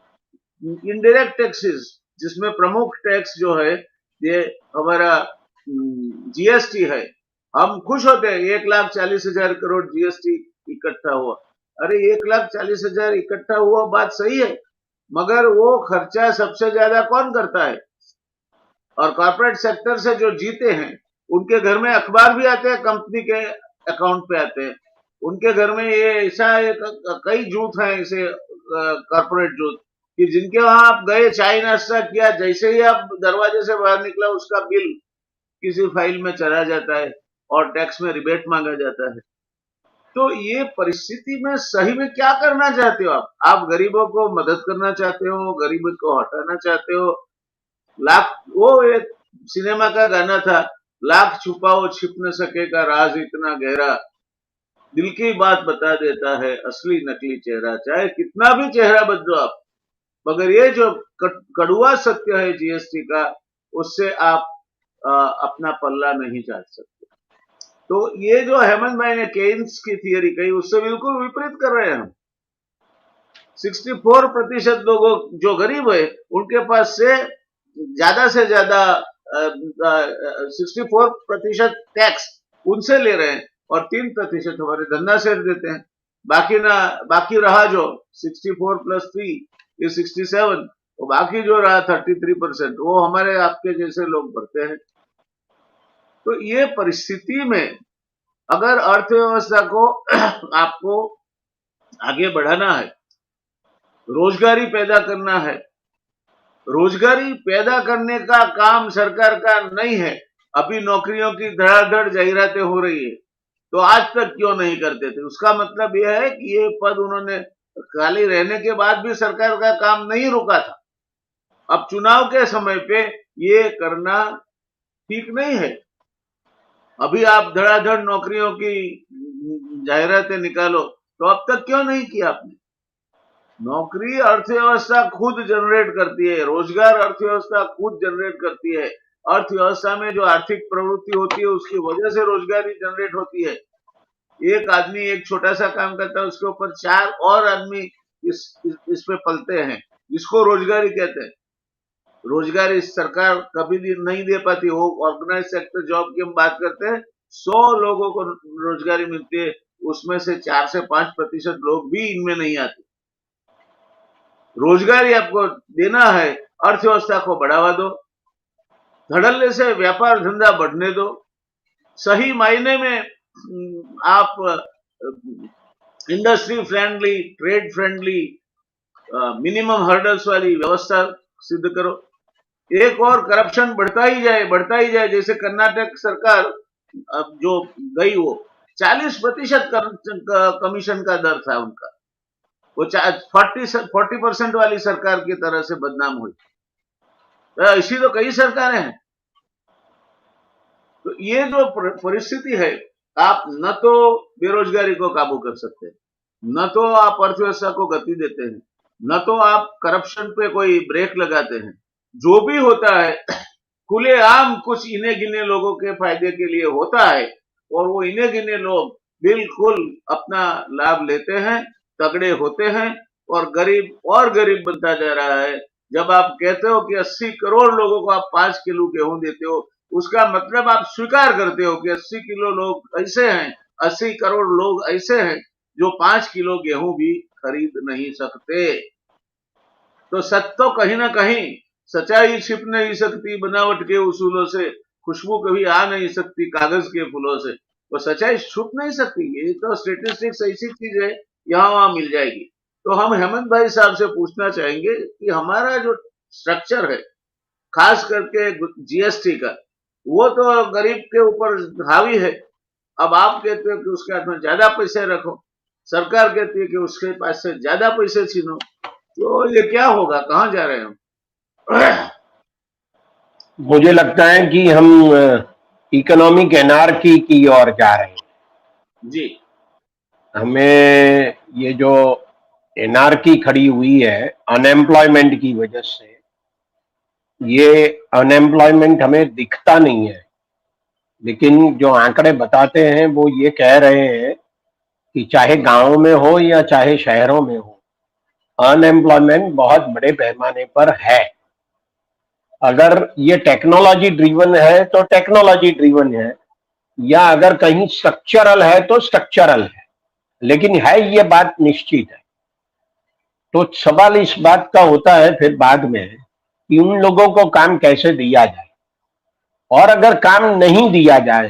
इनडायरेक्ट टैक्सेस जिसमें प्रमुख टैक्स जो है ये हमारा जीएसटी है। हम खुश होते हैं 1,40,000 करोड़ जीएसटी इकट्ठा हुआ। अरे 1,40,000 इकट्ठा हुआ बात सही है, मगर वो खर्चा सबसे ज्यादा कौन करता है? और कॉर्पोरेट सेक्टर से जो जीते हैं उनके घर में अखबार भी आते हैं, कंपनी के अकाउंट पे आते हैं। उनके घर में ये ऐसा कई जूथ हैं इसे कॉर्पोरेट जूथ कि जिनके वहां आप गए, चाय नाश्ता किया, जैसे ही आप दरवाजे से बाहर निकला उसका बिल किसी फाइल में चला जाता है और टैक्स में रिबेट मांगा जाता है। तो ये परिस्थिति में सही में क्या करना चाहते हो आप गरीबों को मदद करना चाहते हो, गरीबी को हटाना चाहते हो? लाख, वो एक सिनेमा का गाना था, लाख छुपाओ छिप न सकेगा राज इतना गहरा, दिल की बात बता देता है असली नकली चेहरा। चाहे कितना भी चेहरा बदलो आप, मगर ये जो कड़ुआ सत्य है जीएसटी का, उससे आप अपना पल्ला नहीं चाट सकते। तो ये जो हेमंत भाई ने केन्स की थियरी कही उससे बिल्कुल विपरीत कर रहे हैं हम। 64% लोगों जो गरीब है उनके पास से ज्यादा 64% टैक्स उनसे ले रहे हैं और 3% हमारे धंधा से देते हैं। बाकी रहा जो 64 प्लस 3 इज 67, तो बाकी जो रहा 33% वो हमारे आपके जैसे लोग भरते हैं। तो ये परिस्थिति में अगर अर्थव्यवस्था को आपको आगे बढ़ाना है रोजगारी पैदा करना है। रोजगारी पैदा करने का काम सरकार का नहीं है। अभी नौकरियों की धड़ाधड़ जाहिरातें हो रही है, तो आज तक क्यों नहीं करते थे? उसका मतलब यह है कि ये पद उन्होंने खाली रहने के बाद भी सरकार का काम नहीं रुका था। अब चुनाव के समय पे ये करना ठीक नहीं है। अभी आप धड़ाधड़ नौकरियों की जाहिरातें निकालो, तो अब तक क्यों नहीं किया आपने? नौकरी अर्थव्यवस्था खुद जनरेट करती है, रोजगार अर्थव्यवस्था खुद जनरेट करती है। अर्थव्यवस्था में जो आर्थिक प्रवृत्ति होती है उसकी वजह से रोजगारी जनरेट होती है। एक आदमी एक छोटा सा काम करता है, उसके ऊपर 4 और आदमी इस पे पलते हैं, इसको रोजगारी कहते हैं। रोजगारी सरकार कभी भी नहीं दे पाती हो। ऑर्गेनाइज सेक्टर जॉब की हम बात करते हैं, 100 लोगों को रोजगारी मिलती है, उसमें से 4 से 5% लोग भी इनमें नहीं आते। रोजगारी आपको देना है, अर्थव्यवस्था को बढ़ावा दो, धड़ल्ले से व्यापार धंधा बढ़ने दो, सही मायने में आप industry friendly, trade friendly, minimum hurdles वाली व्यवस्था सिद्ध करो। एक और करप्शन बढ़ता ही जाए। जैसे कर्नाटक सरकार अब जो गई, वो 40% कमीशन का दर था उनका, वो 40% वाली सरकार की तरह से बदनाम हुई। इसी तो कई सरकारें हैं। तो ये जो परिस्थिति है, आप न तो बेरोजगारी को काबू कर सकते हैं, न तो आप अर्थव्यवस्था को गति देते हैं, न तो आप करप्शन पे कोई ब्रेक लगाते हैं। जो भी होता है खुलेआम कुछ इने गिने लोगों के फायदे के लिए होता है, और वो इने गिने लोग बिल्कुल अपना लाभ लेते हैं, तगड़े होते हैं, और गरीब बनता जा रहा है। जब आप कहते हो कि 80 करोड़ लोगों को आप 5 किलो गेहूं देते हो, उसका मतलब आप स्वीकार करते हो कि 80 किलो लोग ऐसे हैं, 80 करोड़ लोग ऐसे हैं जो 5 किलो गेहूं भी खरीद नहीं सकते। तो सच तो कहीं ना कहीं, सच्चाई छिप नहीं सकती बनावट के उसूलों से, खुशबू कभी आ नहीं सकती कागज के फूलों से। वो सच्चाई छुप नहीं सकती। ये तो स्टेटिस्टिक्स ऐसी चीज है, यहाँ वहां मिल जाएगी। तो हम हेमंत भाई साहब से पूछना चाहेंगे कि हमारा जो स्ट्रक्चर है, खास करके जीएसटी का, वो तो गरीब के ऊपर हावी है। अब आप कहते हो कि उसके हाथ में ज्यादा पैसे रखो, सरकार कहती है कि उसके पास से ज्यादा पैसे छीनो, तो ये क्या होगा? कहाँ जा रहे हैं हम? मुझे लगता है कि हम इकोनॉमिक एनार्की की ओर जा रहे हैं जी। हमें ये जो एनार्की खड़ी हुई है अनएम्प्लॉयमेंट की वजह से, ये अनएम्प्लॉयमेंट हमें दिखता नहीं है, लेकिन जो आंकड़े बताते हैं वो ये कह रहे हैं कि चाहे गांवों में हो या चाहे शहरों में हो, अनएम्प्लॉयमेंट बहुत बड़े पैमाने पर है। अगर ये टेक्नोलॉजी ड्रिवन है तो टेक्नोलॉजी ड्रिवन है, या अगर कहीं स्ट्रक्चरल है तो स्ट्रक्चरल है, लेकिन है ये बात निश्चित है। तो सवाल इस बात का होता है फिर बाद में कि उन लोगों को काम कैसे दिया जाए, और अगर काम नहीं दिया जाए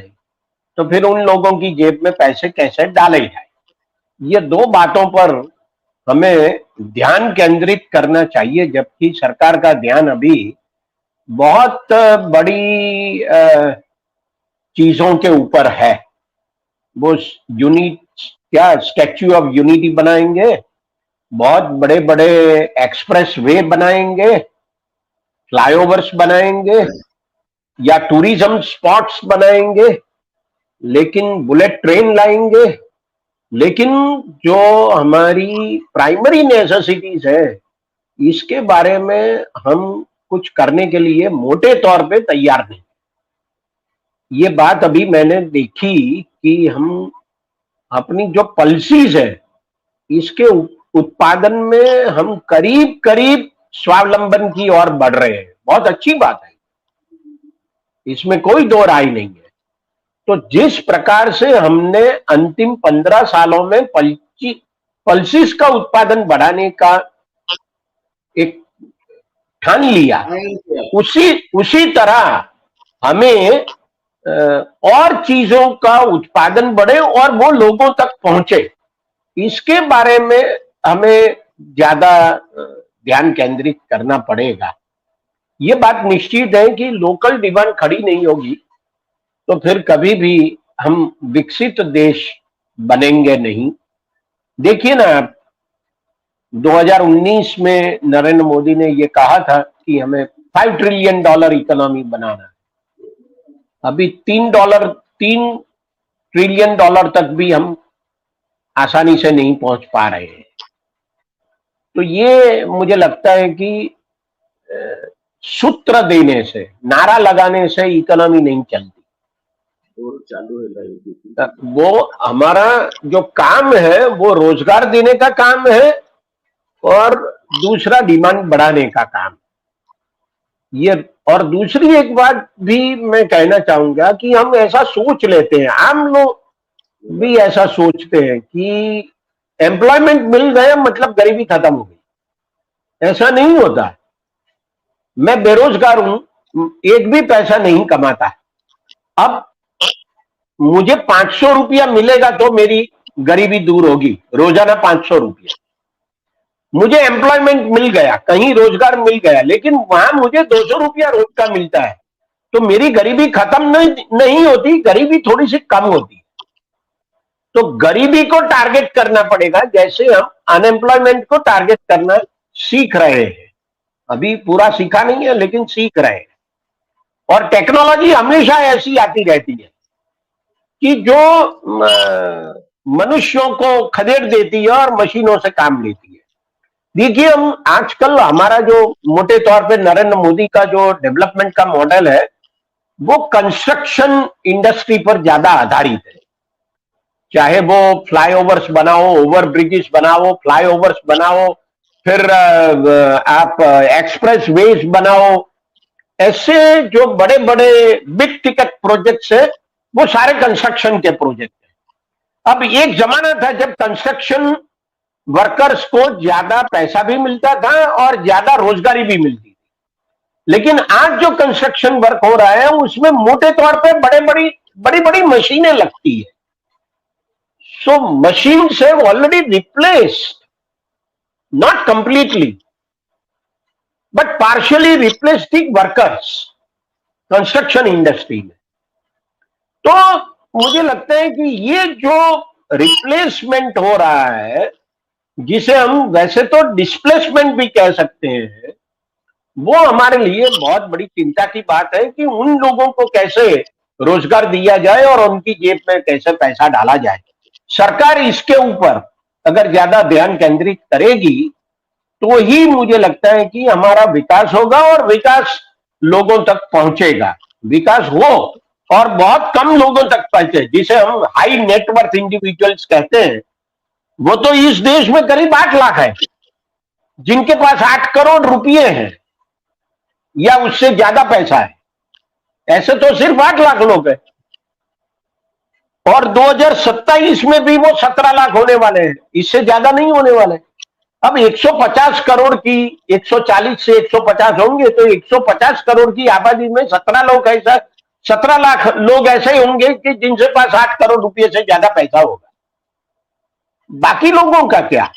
तो फिर उन लोगों की जेब में पैसे कैसे डाले जाए। ये दो बातों पर हमें ध्यान केंद्रित करना चाहिए, जबकि सरकार का ध्यान अभी बहुत बड़ी चीजों के ऊपर है। वो स्टैच्यू ऑफ यूनिटी बनाएंगे, बहुत बड़े बड़े एक्सप्रेस वे बनाएंगे, फ्लाईओवर्स बनाएंगे, या टूरिज्म स्पॉट्स बनाएंगे, लेकिन बुलेट ट्रेन लाएंगे, लेकिन जो हमारी प्राइमरी नेसेसिटीज है इसके बारे में हम कुछ करने के लिए मोटे तौर पे तैयार नहीं। ये बात अभी मैंने देखी कि हम अपनी जो पॉलिसीज है इसके उत्पादन में हम करीब करीब स्वावलंबन की ओर बढ़ रहे हैं। बहुत अच्छी बात है, इसमें कोई दो राय नहीं है। तो जिस प्रकार से हमने अंतिम 15 सालों में पल्सिस का उत्पादन बढ़ाने का एक ठान लिया, उसी तरह हमें और चीजों का उत्पादन बढ़े और वो लोगों तक पहुंचे, इसके बारे में हमें ज्यादा ध्यान केंद्रित करना पड़ेगा। ये बात निश्चित है कि लोकल डिमांड खड़ी नहीं होगी तो फिर कभी भी हम विकसित देश बनेंगे नहीं। देखिए ना, 2019 में नरेंद्र मोदी ने ये कहा था कि हमें $5 ट्रिलियन इकोनॉमी बनाना है। अभी $3 ट्रिलियन तक भी हम आसानी से नहीं पहुंच पा रहे हैं। तो ये मुझे लगता है कि सूत्र देने से, नारा लगाने से इकोनॉमी नहीं चलती। और चालू है वो हमारा जो काम है वो रोजगार देने का काम है और दूसरा डिमांड बढ़ाने का काम। ये और दूसरी एक बात भी मैं कहना चाहूंगा कि हम ऐसा सोच लेते हैं, आम लोग भी ऐसा सोचते हैं कि एम्प्लॉयमेंट मिल गया मतलब गरीबी खत्म हो गई। ऐसा नहीं होता। मैं बेरोजगार हूं, एक भी पैसा नहीं कमाता। अब मुझे 500 रुपया मिलेगा तो मेरी गरीबी दूर होगी, रोजाना 500 रुपया। मुझे एम्प्लॉयमेंट मिल गया, कहीं रोजगार मिल गया, लेकिन वहां मुझे 200 रुपया रोज का मिलता है तो मेरी गरीबी खत्म नहीं होती, गरीबी थोड़ी सी कम होती। तो गरीबी को टारगेट करना पड़ेगा, जैसे हम अनएम्प्लॉयमेंट को टारगेट करना सीख रहे हैं। अभी पूरा सीखा नहीं है लेकिन सीख रहे हैं। और टेक्नोलॉजी हमेशा ऐसी आती रहती है कि जो मनुष्यों को खदेड़ देती है और मशीनों से काम लेती है। देखिए, हम आजकल हमारा जो मोटे तौर पे नरेंद्र मोदी का जो डेवलपमेंट का मॉडल है वो कंस्ट्रक्शन इंडस्ट्री पर ज्यादा आधारित है। चाहे वो फ्लाईओवर्स बनाओ, ओवर ब्रिजेस बनाओ, फ्लाईओवर्स बनाओ, फिर आप एक्सप्रेस वेज बनाओ, ऐसे जो बड़े बड़े बिग टिकट प्रोजेक्ट्स है वो सारे कंस्ट्रक्शन के प्रोजेक्ट हैं। अब एक जमाना था जब कंस्ट्रक्शन वर्कर्स को ज्यादा पैसा भी मिलता था और ज्यादा रोजगारी भी मिलती थी। लेकिन आज जो कंस्ट्रक्शन वर्क हो रहा है उसमें मोटे तौर पे बड़ी बड़ी मशीनें लगती है। So machines have already replaced, not completely but partially replaced the workers construction industry में। तो मुझे लगता है कि ये जो रिप्लेसमेंट हो रहा है, जिसे हम वैसे तो डिस्प्लेसमेंट भी कह सकते हैं, वो हमारे लिए बहुत बड़ी चिंता की बात है कि उन लोगों को कैसे रोजगार दिया जाए और उनकी जेब में कैसे पैसा डाला जाए। सरकार इसके ऊपर अगर ज्यादा ध्यान केंद्रित करेगी तो ही मुझे लगता है कि हमारा विकास होगा और विकास लोगों तक पहुंचेगा। विकास हो और बहुत कम लोगों तक पहुंचे, जिसे हम हाई नेटवर्थ इंडिविजुअल्स कहते हैं, वो तो इस देश में करीब 8 लाख है जिनके पास 8 करोड़ रुपये हैं या उससे ज्यादा पैसा है। ऐसे तो सिर्फ 8 लाख लोग हैं और 2027 में भी वो 17 लाख होने वाले हैं, इससे ज्यादा नहीं होने वाले। अब 150 करोड़ की 140 से 150 होंगे तो 150 करोड़ की आबादी में 17 लाख लोग ऐसे होंगे कि जिनसे पास 8 करोड़ रुपए से ज्यादा पैसा होगा। बाकी लोगों का क्या?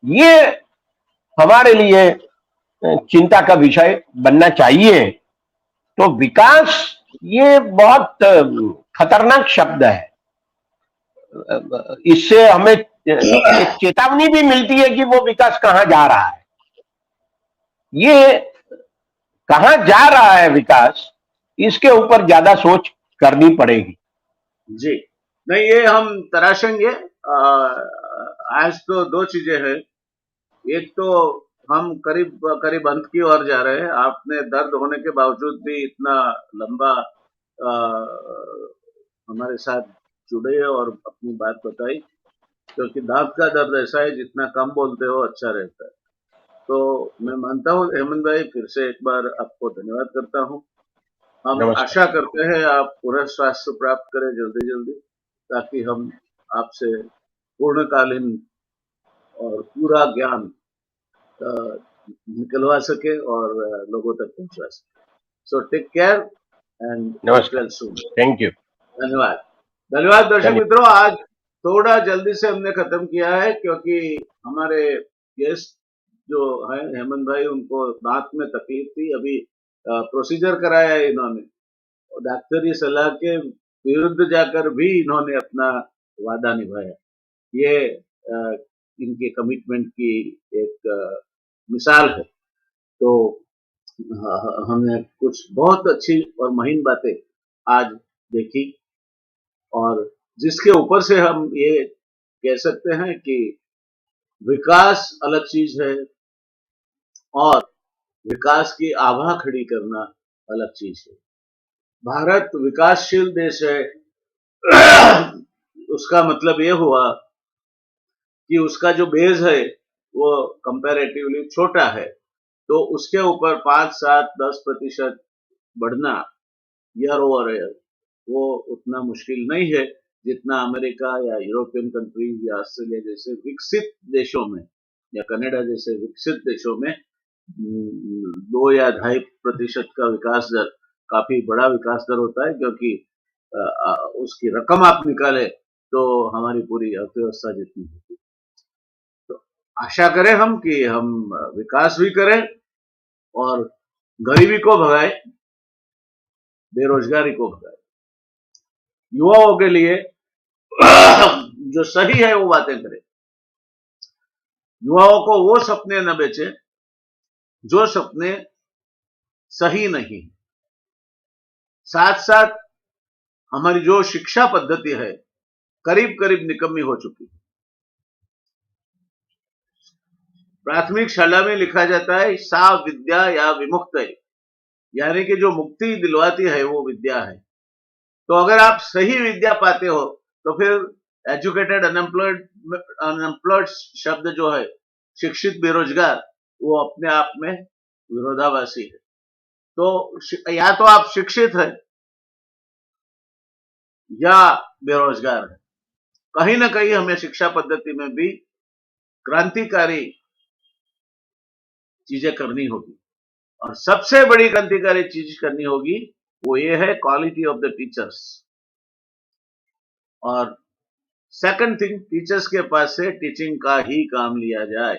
ये हमारे लिए चिंता का विषय बनना चाहिए। तो विकास ये बहुत खतरनाक शब्द है। इससे हमें एक चेतावनी भी मिलती है कि वो विकास कहां जा रहा है। ये कहां जा रहा है विकास, इसके ऊपर ज्यादा सोच करनी पड़ेगी। जी नहीं, ये हम तराशेंगे। आज तो दो चीजें हैं। एक तो हम करीब करीब अंत की ओर जा रहे हैं। आपने दर्द होने के बावजूद भी इतना लंबा हमारे साथ जुड़े और अपनी बात बताई, क्योंकि दांत का दर्द ऐसा है जितना कम बोलते हो अच्छा रहता है। तो मैं मानता हूँ हेमंत भाई, फिर से एक बार आपको धन्यवाद करता हूँ। हम आशा करते हैं आप पूर्ण स्वास्थ्य प्राप्त करें जल्दी जल्दी, ताकि हम आपसे पूर्णकालीन और पूरा ज्ञान निकलवा सके और लोगों तक पहुंचा सके। So take care and well soon. Thank you. धन्यवाद। धन्यवाद दर्शक मित्रों, आज थोड़ा जल्दी से हमने खत्म किया है क्योंकि हमारे गेस्ट जो है हेमंत भाई, उनको दांत में तकलीफ थी, अभी प्रोसीजर कराया है इन्होंने, और डॉक्टरी सलाह के विरुद्ध जाकर भी इन्होंने अपना वादा निभाया। ये इनके कमिटमेंट की एक मिसाल है। तो हमने कुछ बहुत अच्छी और महीन बातें आज देखी, और जिसके ऊपर से हम ये कह सकते हैं कि विकास अलग चीज है और विकास की आभा खड़ी करना अलग चीज है। भारत विकासशील देश है, उसका मतलब ये हुआ कि उसका जो बेस है वो कंपैरेटिवली छोटा है, तो उसके ऊपर 5, 7, 10% बढ़ना ईयर ओवर ईयर वो उतना मुश्किल नहीं है जितना अमेरिका या यूरोपियन कंट्रीज या ऑस्ट्रेलिया जैसे विकसित देशों में या कनाडा जैसे विकसित देशों में 2 या 2.5% का विकास दर काफी बड़ा विकास दर होता है, क्योंकि उसकी रकम आप निकाले तो हमारी पूरी अर्थव्यवस्था जितनी होती है। तो आशा करें हम कि हम विकास भी करें और गरीबी को भगाए, बेरोजगारी को भगाए, युवाओं के लिए जो सही है वो बातें करें, युवाओं को वो सपने न बेचे जो सपने सही नहीं। साथ साथ हमारी जो शिक्षा पद्धति है करीब करीब निकम्मी हो चुकी है। प्राथमिक शाला में लिखा जाता है सा विद्या या विमुक्त है, यानी कि जो मुक्ति दिलवाती है वो विद्या है। तो अगर आप सही विद्या पाते हो तो फिर एजुकेटेड अनएम्प्लॉयड शब्द जो है शिक्षित बेरोजगार, वो अपने आप में विरोधाभासी है। तो या तो आप शिक्षित है या बेरोजगार है, कहीं ना कहीं हमें शिक्षा पद्धति में भी क्रांतिकारी चीजें करनी होगी, और सबसे बड़ी क्रांतिकारी चीज करनी होगी वो ये है क्वालिटी ऑफ द टीचर्स। और सेकंड थिंग, टीचर्स के पास से टीचिंग का ही काम लिया जाए।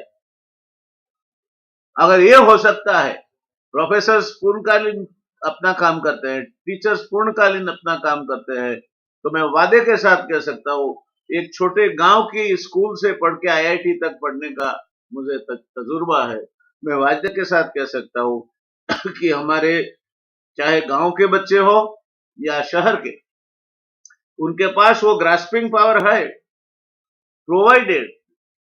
अगर ये हो सकता है, प्रोफेसर्स पूर्णकालीन अपना काम करते हैं, टीचर्स पूर्णकालीन अपना काम करते हैं, तो मैं वादे के साथ कह सकता हूं, एक छोटे गांव की स्कूल से पढ़ के आईआईटी तक पढ़ने का मुझे तजुर्बा है। मैं वादे के साथ कह सकता हूं कि हमारे चाहे गांव के बच्चे हो या शहर के, उनके पास वो ग्रास्पिंग पावर है, प्रोवाइडेड,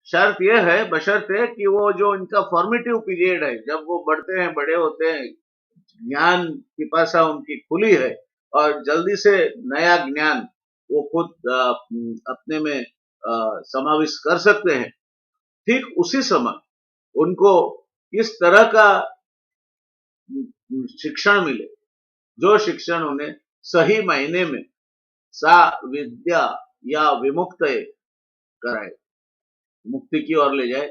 शर्त यह है, बशर्ते कि वो जो इनका फॉर्मेटिव पीरियड है, जब वो बढ़ते हैं, बड़े होते हैं, ज्ञान पिपासा उनकी खुली है और जल्दी से नया ज्ञान वो खुद अपने में समाविष्ट कर सकते हैं, ठीक उसी समय उनको इस तरह का शिक्षण मिले जो शिक्षण उन्हें सही मायने में सा विद्या या विमुक्त कराए, मुक्ति की ओर ले जाए,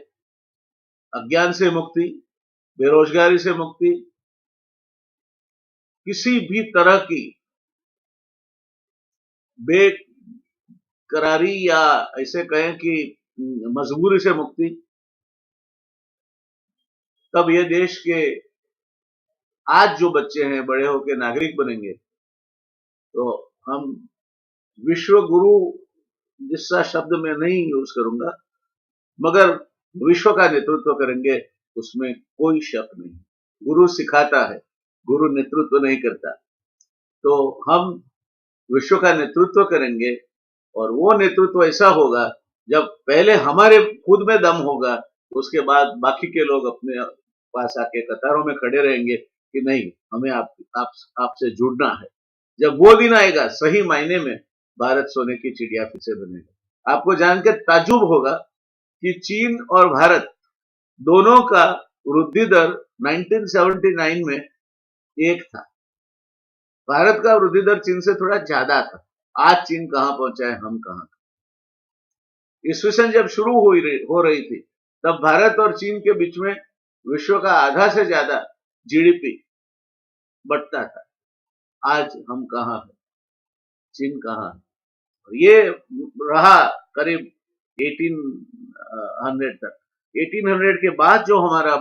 अज्ञान से मुक्ति, बेरोजगारी से मुक्ति, किसी भी तरह की बेकरारी या ऐसे कहें कि मजबूरी से मुक्ति। तब ये देश के आज जो बच्चे हैं बड़े होकर नागरिक बनेंगे, तो हम विश्व गुरु जिसका शब्द मैं नहीं यूज करूंगा, मगर विश्व का नेतृत्व करेंगे, उसमें कोई शक नहीं। गुरु सिखाता है, गुरु नेतृत्व नहीं करता। तो हम विश्व का नेतृत्व करेंगे, और वो नेतृत्व ऐसा होगा जब पहले हमारे खुद में दम होगा, उसके बाद बाकी के लोग अपने पास आके कतारों में खड़े रहेंगे कि नहीं, हमें आपसे जुड़ना है। जब वो दिन आएगा, सही मायने में भारत सोने की चिड़िया फिर से बनेगा। आपको जानकर ताज्जुब होगा कि चीन और भारत दोनों का वृद्धि दर 1979 में एक था। भारत का वृद्धि दर चीन से थोड़ा ज्यादा था। आज चीन कहां पहुंचा है, हम कहां। ईस्वीसन जब शुरू हो रही थी, तब भारत और चीन के बीच में विश्व का आधा से ज्यादा जीडीपी बढ़ता था। आज हम कहां हैं, चीन कहां है। ये रहा करीब 1800 तक। 1800 के बाद जो हमारा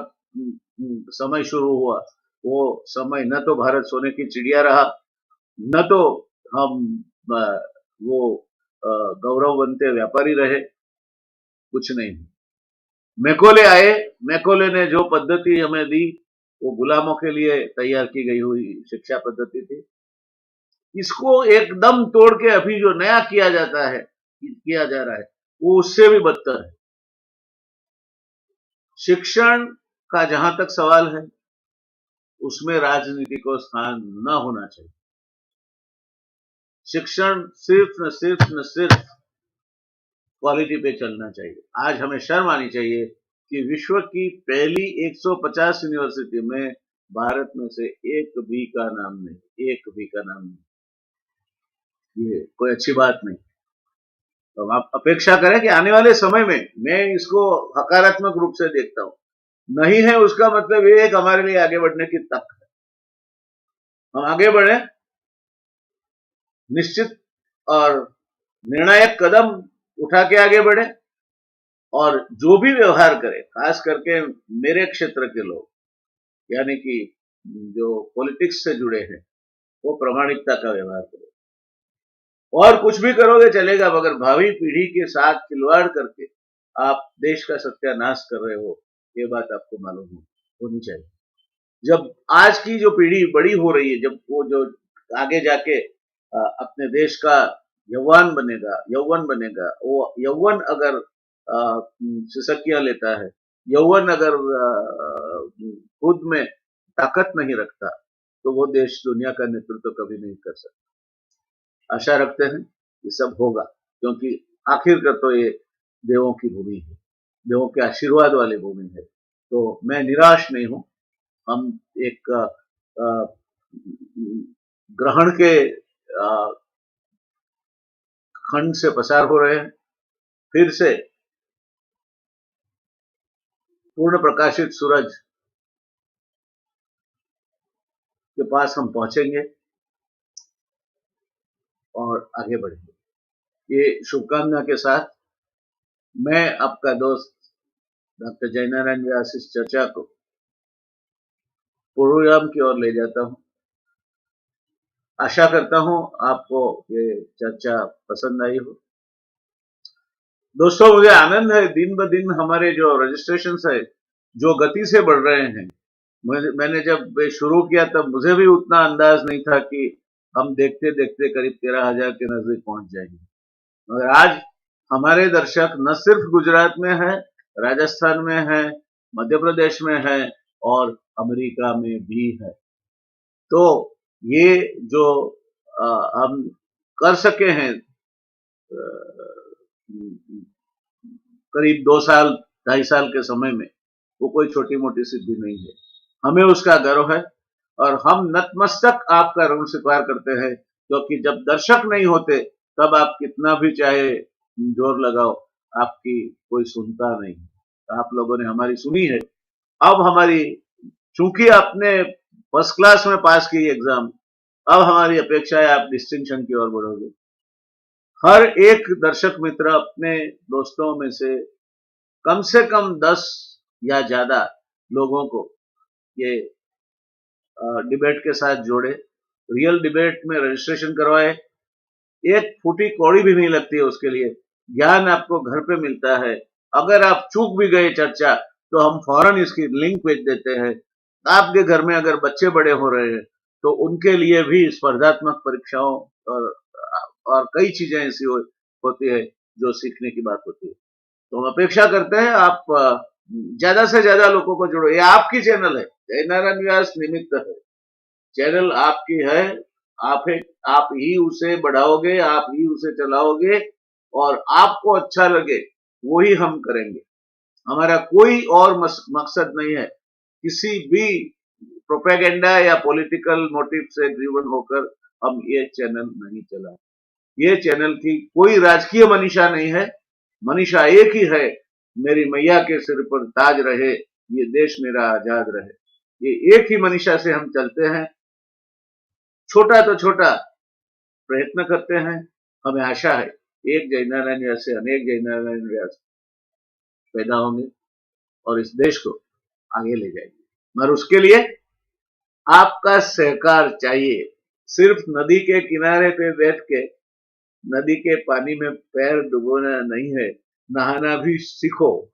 समय शुरू हुआ, वो समय न तो भारत सोने की चिड़िया रहा, न तो हम वो गौरववंते व्यापारी रहे, कुछ नहीं। मैकोले आए, मैकोले ने जो पद्धति हमें दी वो गुलामों के लिए तैयार की गई हुई शिक्षा पद्धति थी। इसको एकदम तोड़ के अभी जो नया किया जाता है, किया जा रहा है, वो उससे भी बदतर है। शिक्षण का जहां तक सवाल है, उसमें राजनीति को स्थान न होना चाहिए। शिक्षण सिर्फ क्वालिटी पे चलना चाहिए। आज हमें शर्म आनी चाहिए कि विश्व की पहली 150 यूनिवर्सिटी में भारत में से एक भी का नाम नहीं, एक भी का नाम नहीं। ये कोई अच्छी बात नहीं। तो आप अपेक्षा करें कि आने वाले समय में, मैं इसको सकारात्मक रूप से देखता हूं, नहीं है उसका मतलब ये है कि हमारे लिए आगे बढ़ने की तक है। हम आगे बढ़े, निश्चित और निर्णायक कदम उठा के आगे बढ़े, और जो भी व्यवहार करे, खास करके मेरे क्षेत्र के लोग, यानी कि जो पॉलिटिक्स से जुड़े हैं, वो प्रामाणिकता का व्यवहार करें। और कुछ भी करोगे चलेगा, मगर भावी पीढ़ी के साथ खिलवाड़ करके आप देश का सत्यानाश कर रहे हो, ये बात आपको मालूम होनी चाहिए। जब आज की जो पीढ़ी बड़ी हो रही है, जब वो जो आगे जाके अपने देश का यौवन बनेगा, वो यौवन अगर सिसकियां लेता है, यौवन अगर खुद में ताकत नहीं रखता, तो वो देश दुनिया का नेतृत्व कभी नहीं कर सकता। आशा रखते हैं ये सब होगा, क्योंकि आखिर कर तो ये देवों की भूमि है, देवों के आशीर्वाद वाली भूमि है। तो मैं निराश नहीं हूं। हम एक ग्रहण के खंड से पसार हो रहे हैं। फिर से पूर्ण प्रकाशित सूरज के पास हम पहुंचेंगे और आगे बढ़ेंगे। ये शुभकामना के साथ मैं आपका दोस्त डॉक्टर जयनारायण व्यास इस चर्चा को पूर्वयाम की ओर ले जाता हूं। आशा करता हूं आपको ये चर्चा पसंद आई हो। दोस्तों, मुझे आनंद है, दिन ब दिन हमारे जो रजिस्ट्रेशन है, जो गति से बढ़ रहे हैं। मैंने जब शुरू किया तब मुझे भी उतना अंदाज नहीं था कि हम देखते देखते करीब 13,000 के नजदीक पहुंच जाएंगे। मगर आज हमारे दर्शक न सिर्फ गुजरात में है, राजस्थान में है, मध्य प्रदेश में है, और अमेरिका में भी है। तो ये जो हम कर सके हैं करीब 2 साल 2.5 साल के समय में, वो कोई छोटी मोटी सिद्धि नहीं है। हमें उसका गर्व है, और हम नतमस्तक आपका ऋण स्वीकार करते हैं, क्योंकि जब दर्शक नहीं होते तब आप कितना भी चाहे जोर लगाओ, आपकी कोई सुनता नहीं। आप लोगों ने हमारी सुनी है। अब हमारी, चूंकि आपने फर्स्ट क्लास में पास की एग्जाम, अब हमारी अपेक्षा है आप डिस्टिंक्शन की ओर बढ़ोगे। हर एक दर्शक मित्र अपने दोस्तों में से कम 10 या ज्यादा लोगों को ये डिबेट के साथ जोड़े, रियल डिबेट में रजिस्ट्रेशन करवाए। एक फूटी कौड़ी भी नहीं लगती है उसके लिए, ज्ञान आपको घर पे मिलता है। अगर आप चूक भी गए चर्चा, तो हम फौरन इसकी लिंक भेज देते हैं। आपके घर में अगर बच्चे बड़े हो रहे हैं, तो उनके लिए भी स्पर्धात्मक परीक्षाओं और कई चीजें ऐसी होती है जो सीखने की बात होती है। तो हम अपेक्षा करते हैं आप ज्यादा से ज्यादा लोगों को जोड़ो। ये आपकी चैनल है, जयनारायण व्यास निमित्त है, चैनल आपकी है। आप ही उसे बढ़ाओगे, आप ही उसे चलाओगे, और आपको अच्छा लगे वही हम करेंगे। हमारा कोई और मकसद नहीं है किसी भी प्रोपेगेंडा या पॉलिटिकल मोटिव से ड्रिवन होकर हम ये चैनल नहीं चला। ये चैनल की कोई राजकीय मनीषा नहीं है, मनीषा एक ही है, मेरी मैया के सिर पर ताज रहे, ये देश मेरा आजाद रहे। ये एक ही मनीषा से हम चलते हैं। छोटा तो छोटा प्रयत्न करते हैं। हमें आशा है एक जयनारायण व्यास से अनेक जयनारायण व्यास पैदा होंगे। और इस देश को आगे ले जाएगी। मगर उसके लिए आपका सहकार चाहिए। सिर्फ नदी के किनारे पे बैठ के नदी के पानी में पैर डुबोना नहीं है, नहाना भी सीखो।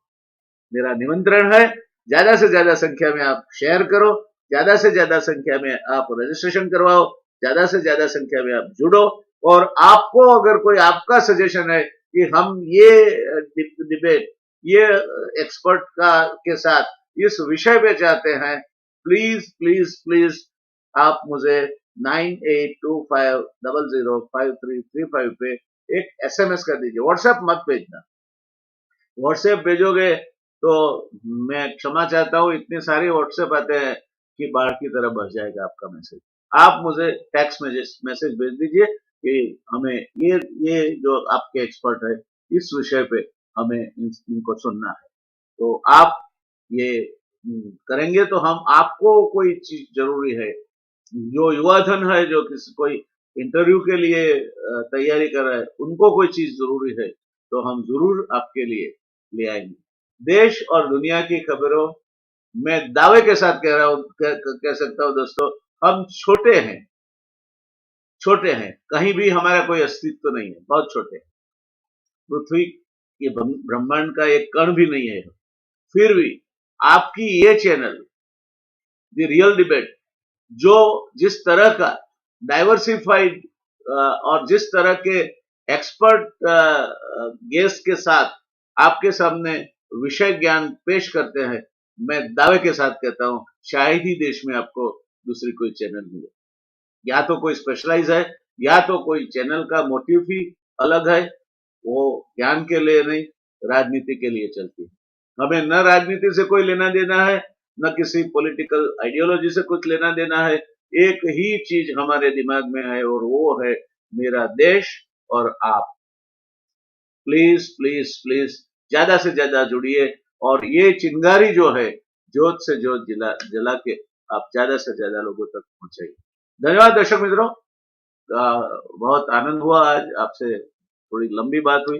मेरा निमंत्रण है, ज्यादा से ज्यादा संख्या में आप शेयर करो, ज्यादा से ज्यादा संख्या में आप रजिस्ट्रेशन करवाओ, ज्यादा से ज्यादा संख्या में आप जुड़ो। और आपको अगर कोई आपका सजेशन है कि हम ये डिबेट, ये एक्सपर्ट के साथ इस विषय पे चाहते हैं, प्लीज प्लीज प्लीज आप मुझे 9825005335 पे एक SMS कर दीजिए। व्हाट्सएप मत भेजना। व्हाट्सएप भेजोगे तो मैं क्षमा चाहता हूं, इतने सारे व्हाट्सएप आते हैं कि बाढ़ की तरह बह जाएगा आपका मैसेज। आप मुझे टेक्स्ट मैसेज भेज दीजिए कि हमें ये जो आपके एक्सपर्ट है इस विषय पे हमें इनको सुनना है। तो आप ये करेंगे तो हम आपको कोई चीज जरूरी है, जो युवा धन है, जो किसी कोई इंटरव्यू के लिए तैयारी कर रहा है, उनको कोई चीज जरूरी है तो हम जरूर आपके लिए ले आएंगे। देश और दुनिया की खबरों मैं दावे के साथ कह रहा हूं, कह सकता हूं दोस्तों, हम छोटे हैं, छोटे हैं, कहीं भी हमारा कोई अस्तित्व नहीं है, बहुत छोटे हैं। पृथ्वी ये ब्रह्मांड का एक कण भी नहीं है। फिर भी आपकी ये चैनल द रियल डिबेट, जो जिस तरह का डाइवर्सिफाइड और जिस तरह के एक्सपर्ट गेस्ट के साथ आपके सामने विषय ज्ञान पेश करते हैं, मैं दावे के साथ कहता हूं शायद ही देश में आपको दूसरी कोई चैनल मिले। या तो कोई स्पेशलाइज है, या तो कोई चैनल का मोटिव ही अलग है, वो ज्ञान के लिए नहीं, राजनीति के लिए चलती है। हमें न राजनीति से कोई लेना देना है, न किसी पॉलिटिकल आइडियोलॉजी से कुछ लेना देना है। एक ही चीज हमारे दिमाग में है और वो है मेरा देश और आप। प्लीज प्लीज प्लीज ज्यादा से ज्यादा जुड़िए और ये चिंगारी जो है जोत से जोत जला के आप ज्यादा से ज्यादा लोगों तक पहुंचाइए। धन्यवाद दर्शक मित्रों, बहुत आनंद हुआ आज आपसे, थोड़ी लंबी बात हुई।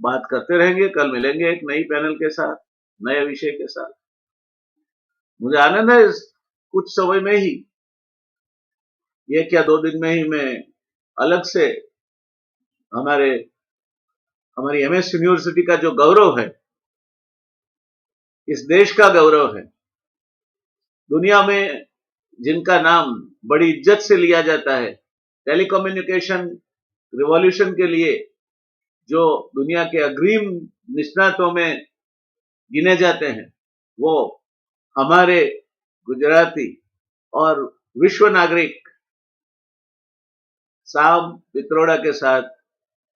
बात करते रहेंगे, कल मिलेंगे एक नई पैनल के साथ, नए विषय के साथ। मुझे आनंद है कुछ समय में ही, ये क्या 2 दिन में ही मैं अलग से हमारी MS यूनिवर्सिटी का जो गौरव है, इस देश का गौरव है, दुनिया में जिनका नाम बड़ी इज्जत से लिया जाता है, टेलीकम्युनिकेशन रिवॉल्यूशन के लिए जो दुनिया के अग्रिम निष्णातों में गिने जाते हैं, वो हमारे गुजराती और विश्व नागरिक साम पित्रोड़ा के साथ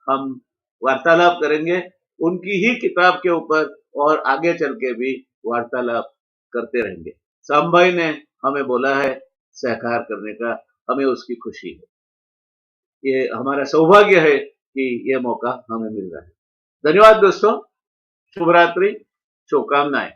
हम वार्तालाप करेंगे, उनकी ही किताब के ऊपर, और आगे चल के भी वार्तालाप करते रहेंगे। साम भाई ने हमें बोला है सहकार करने का, हमें उसकी खुशी है। ये हमारा सौभाग्य है कि ये मौका हमें मिल रहा है। धन्यवाद दोस्तों, शुभ रात्रि, शुभकामनाएं।